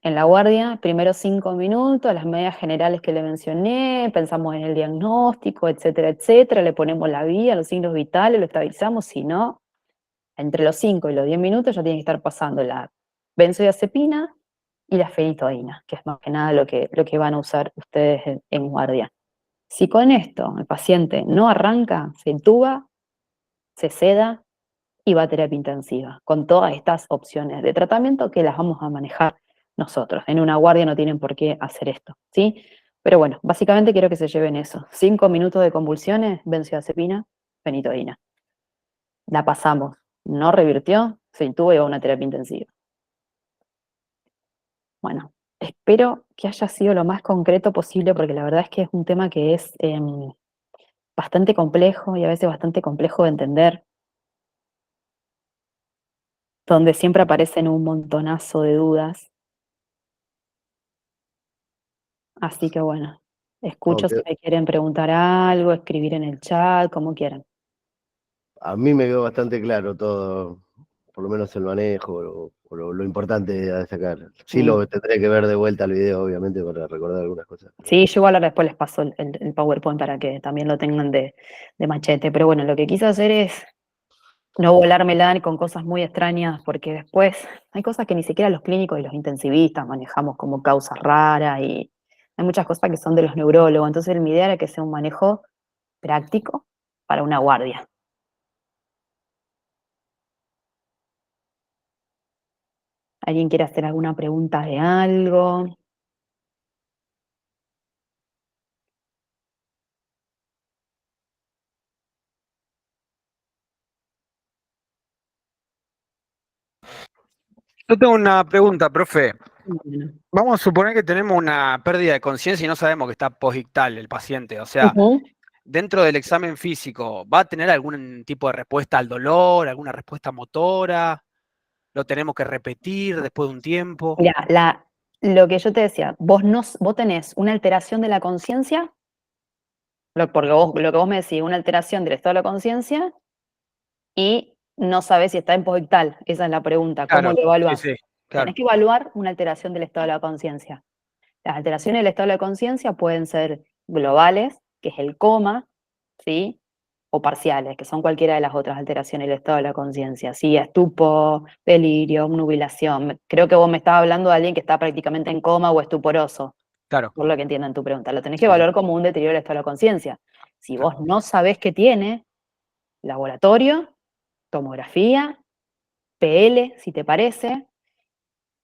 En la guardia, primeros 5 minutos, las medidas generales que le mencioné, pensamos en el diagnóstico, etcétera, etcétera, le ponemos la guía, los signos vitales, lo estabilizamos, si no, entre los 5 y los 10 minutos ya tiene que estar pasando la benzodiazepina y la fenitoína, que es más que nada lo que van a usar ustedes en guardia. Si con esto el paciente no arranca, se intuba, se seda y va a terapia intensiva, con todas estas opciones de tratamiento que las vamos a manejar nosotros. En una guardia no tienen por qué hacer esto, ¿sí? Pero bueno, básicamente quiero que se lleven eso. 5 minutos de convulsiones, benzodiazepina, fenitoína. La pasamos, no revirtió, se intuba y va a una terapia intensiva. Bueno, espero que haya sido lo más concreto posible porque la verdad es que es un tema que es bastante complejo y a veces bastante complejo de entender, donde siempre aparecen un montonazo de dudas. Así que bueno, escucho si Aunque me quieren preguntar algo, escribir en el chat, como quieran. a mí me quedó bastante claro todo, por lo menos el manejo lo importante a destacar. Sí, Mm. lo tendré que ver de vuelta al video, obviamente, para recordar algunas cosas. Sí, yo igual ahora después les paso el PowerPoint para que también lo tengan de machete. Pero bueno, lo que quise hacer es no volármela con cosas muy extrañas, porque después hay cosas que ni siquiera los clínicos y los intensivistas manejamos como causas raras y hay muchas cosas que son de los neurólogos. Entonces mi idea era que sea un manejo práctico para una guardia. ¿Alguien quiere hacer alguna pregunta de algo? Yo tengo una pregunta, profe. Bueno. Vamos a suponer que tenemos una pérdida de conciencia y no sabemos que está posictal el paciente. O sea, Ujú. dentro del examen físico, ¿va a tener algún tipo de respuesta al dolor, alguna respuesta motora? ¿Lo tenemos que repetir después de un tiempo? Mira, lo que yo te decía, vos tenés una alteración de la conciencia, porque lo que vos me decís, una alteración del estado de la conciencia y no sabés si está en posictal. Esa es la pregunta, ¿cómo Claro, lo sí, evaluás? sí, Tenés claro, que evaluar una alteración del estado de la conciencia. Las alteraciones del estado de la conciencia pueden ser globales, que es el coma, ¿sí? O parciales, que son cualquiera de las otras alteraciones del estado de la conciencia, ¿sí? Estupor, delirio, obnubilación. Creo que vos me estabas hablando de alguien que está prácticamente en coma o estuporoso, claro, por lo que entiendo en tu pregunta. Lo tenés que sí, sí, evaluar como un deterioro del estado de la conciencia. Si claro. vos no sabés qué tiene, laboratorio, tomografía, PL, si te parece,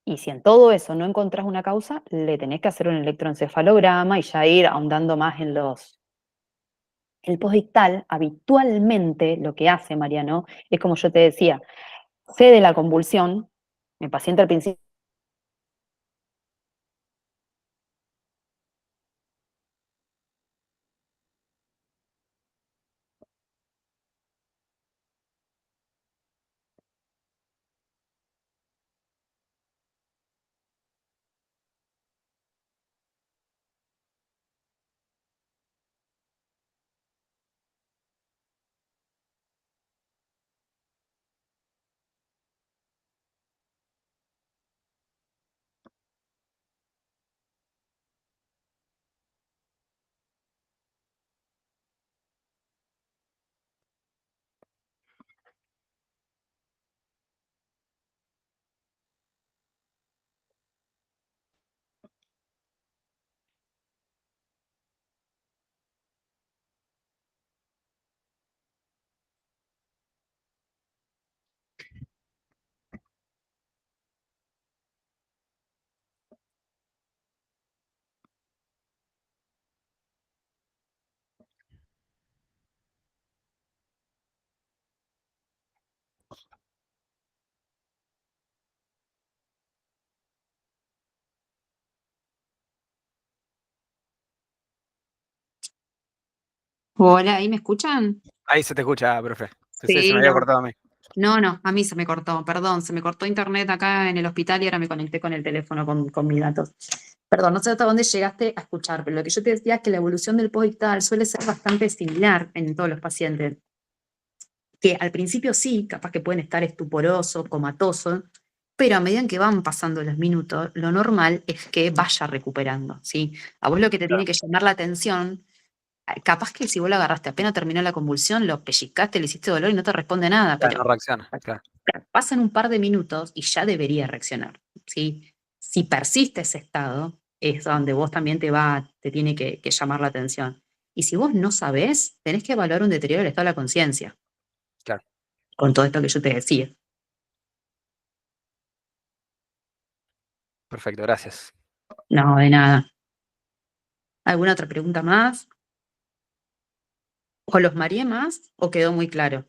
y si en todo eso no encontrás una causa, le tenés que hacer un electroencefalograma y ya ir ahondando más El postictal habitualmente lo que hace, Mariano, es como yo te decía, cede la convulsión, el paciente al principio Hola, ¿ahí me escuchan? Ahí se te escucha, profe. Pensé que se me Sí, había no. cortado a mí. No, a mí se me cortó, perdón, se me cortó internet acá en el hospital y ahora me conecté con el teléfono con mis datos. Perdón, no sé hasta dónde llegaste a escuchar, pero lo que yo te decía es que la evolución del postictal suele ser bastante similar en todos los pacientes. Que al principio sí, capaz que pueden estar estuporosos, comatosos, pero a medida que van pasando los minutos, lo normal es que vaya recuperando, ¿sí? A vos lo que te tiene que llamar la atención. Capaz que si vos lo agarraste apenas terminó la convulsión, lo pellizcaste, le hiciste dolor y no te responde nada, Claro, no pero reacciona. Claro. pasan un par de minutos y ya debería reaccionar, ¿sí? Si persiste ese estado, es donde vos también te tiene que llamar la atención. Y si vos no sabés, tenés que evaluar un deterioro del estado de la conciencia, Claro. con todo esto que yo te decía. Perfecto, gracias. No, de nada. ¿Alguna otra pregunta más? ¿O los mareé más o quedó muy claro?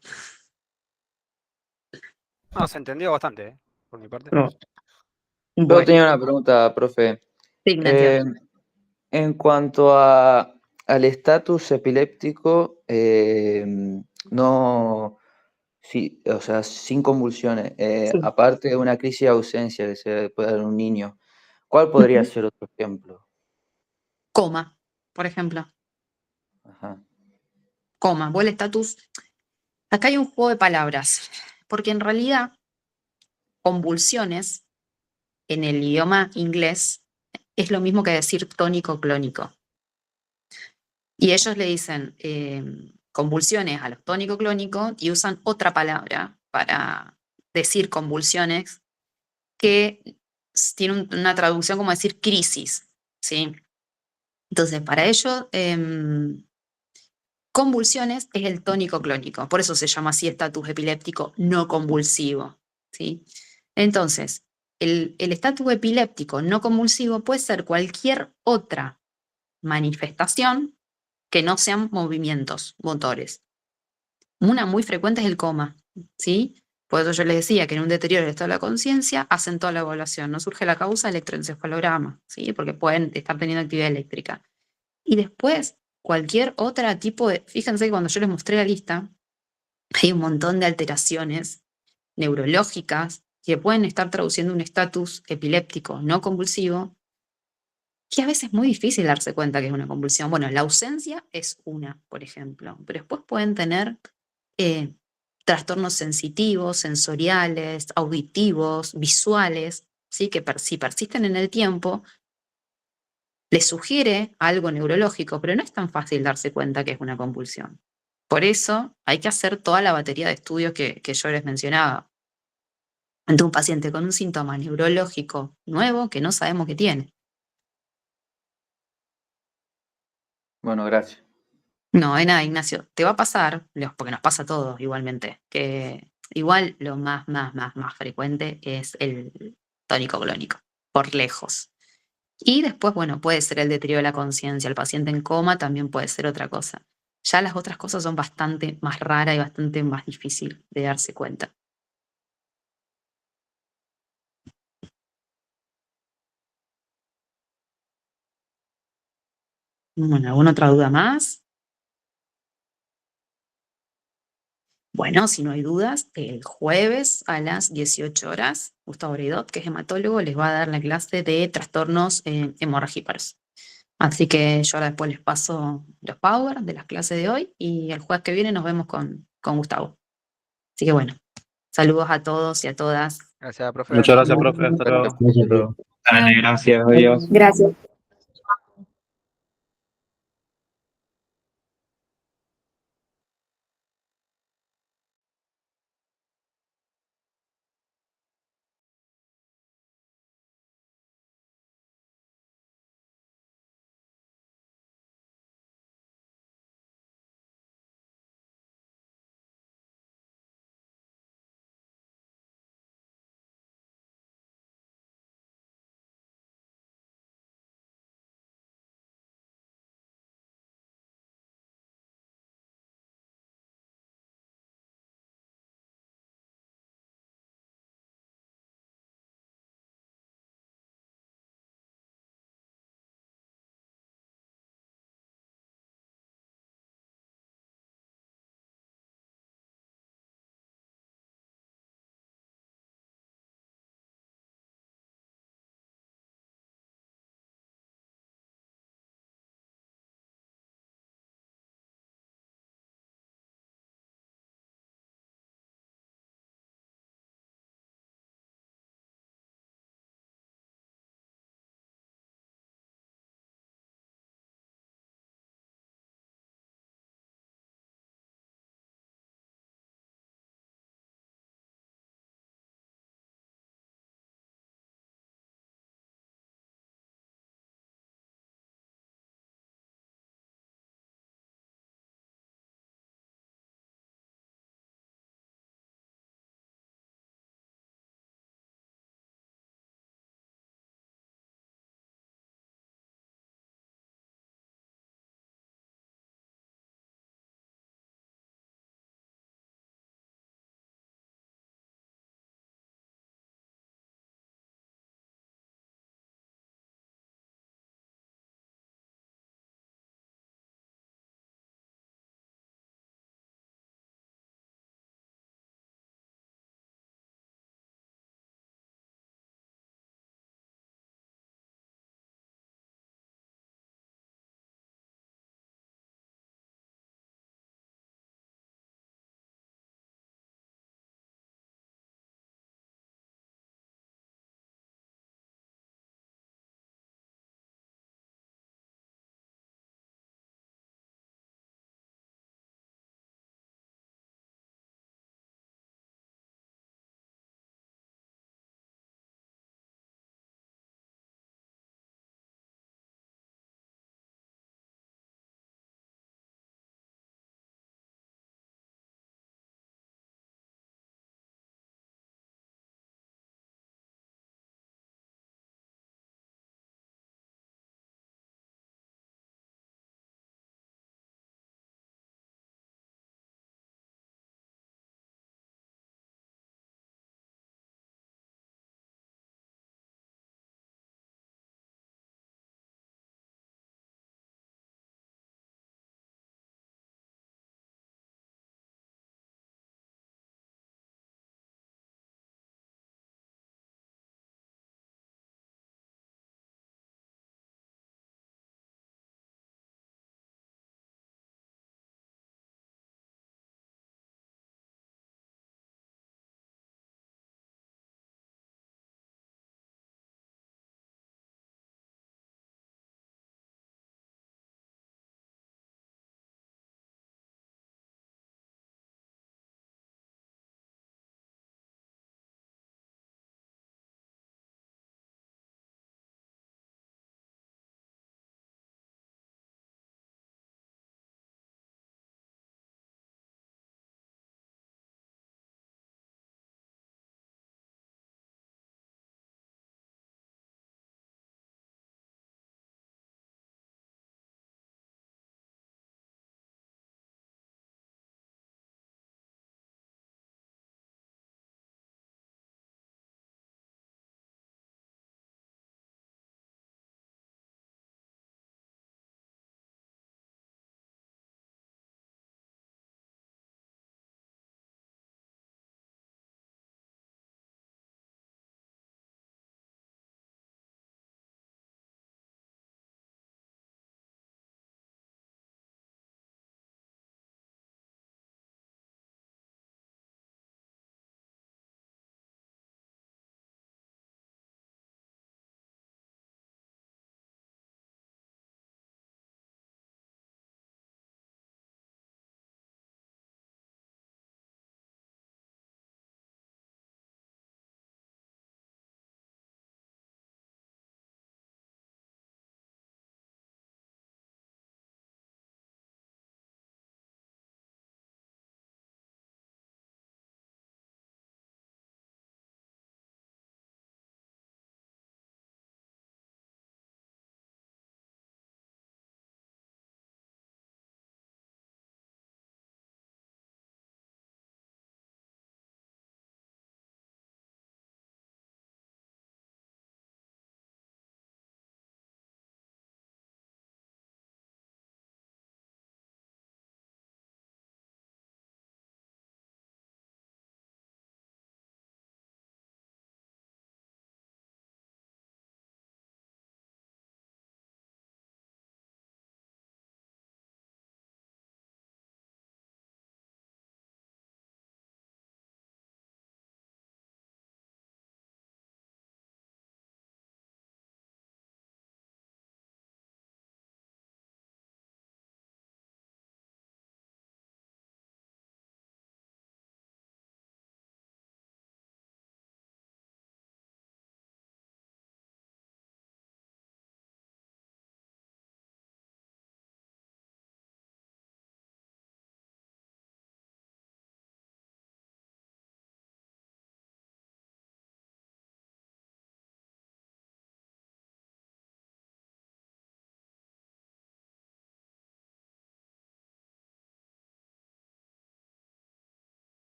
No, se entendió bastante, por mi parte. No. Yo Bueno, tenía una pregunta, profe. sí, Ignacio. En cuanto al estatus epiléptico, no, sí, o sea, sin convulsiones, Sí. aparte de una crisis de ausencia que se puede dar en un niño, ¿cuál podría Ujú. ser otro ejemplo? Coma, por ejemplo. Ajá. Coma, vos el estatus. Acá hay un juego de palabras, porque en realidad convulsiones en el idioma inglés es lo mismo que decir tónico clónico. Y ellos le dicen convulsiones a los tónico clónicos y usan otra palabra para decir convulsiones que tiene una traducción como decir crisis, ¿sí? Entonces, para ellos, convulsiones es el tónico clónico, por eso se llama así estatus epiléptico no convulsivo, ¿sí? Entonces, el estatus epiléptico no convulsivo puede ser cualquier otra manifestación que no sean movimientos motores. Una muy frecuente es el coma, ¿sí? Por eso yo les decía que en un deterioro del estado de la conciencia hacen toda la evaluación, no surge la causa electroencefalograma, ¿sí? Porque pueden estar teniendo actividad eléctrica. Y después, cualquier otro tipo de. Fíjense que cuando yo les mostré la lista, hay un montón de alteraciones neurológicas que pueden estar traduciendo un estatus epiléptico no convulsivo, que a veces es muy difícil darse cuenta que es una convulsión. Bueno, la ausencia es una, por ejemplo, pero después pueden tener eh, trastornos sensitivos, sensoriales, auditivos, visuales, ¿sí? Que si persisten en el tiempo, les sugiere algo neurológico, pero no es tan fácil darse cuenta que es una compulsión. Por eso hay que hacer toda la batería de estudios que yo les mencionaba. Ante un paciente con un síntoma neurológico nuevo que no sabemos que tiene. Bueno, gracias. No, de nada, Ignacio. Te va a pasar, porque nos pasa a todos igualmente, que igual lo más frecuente es el tónico clónico, por lejos. Y después, bueno, puede ser el deterioro de la conciencia. El paciente en coma también puede ser otra cosa. Ya las otras cosas son bastante más raras y bastante más difícil de darse cuenta. Bueno, ¿alguna otra duda más? Bueno, si no hay dudas, el jueves a las 18 horas, Gustavo Breidot, que es hematólogo, les va a dar la clase de trastornos hemorrágicos. Así que yo ahora después les paso los power de las clases de hoy y el jueves que viene nos vemos con Gustavo. Así que bueno, saludos a todos y a todas. Gracias, profe. Muchas gracias, profe. Hasta luego. Perfecto. Dale, gracias, adiós. Gracias.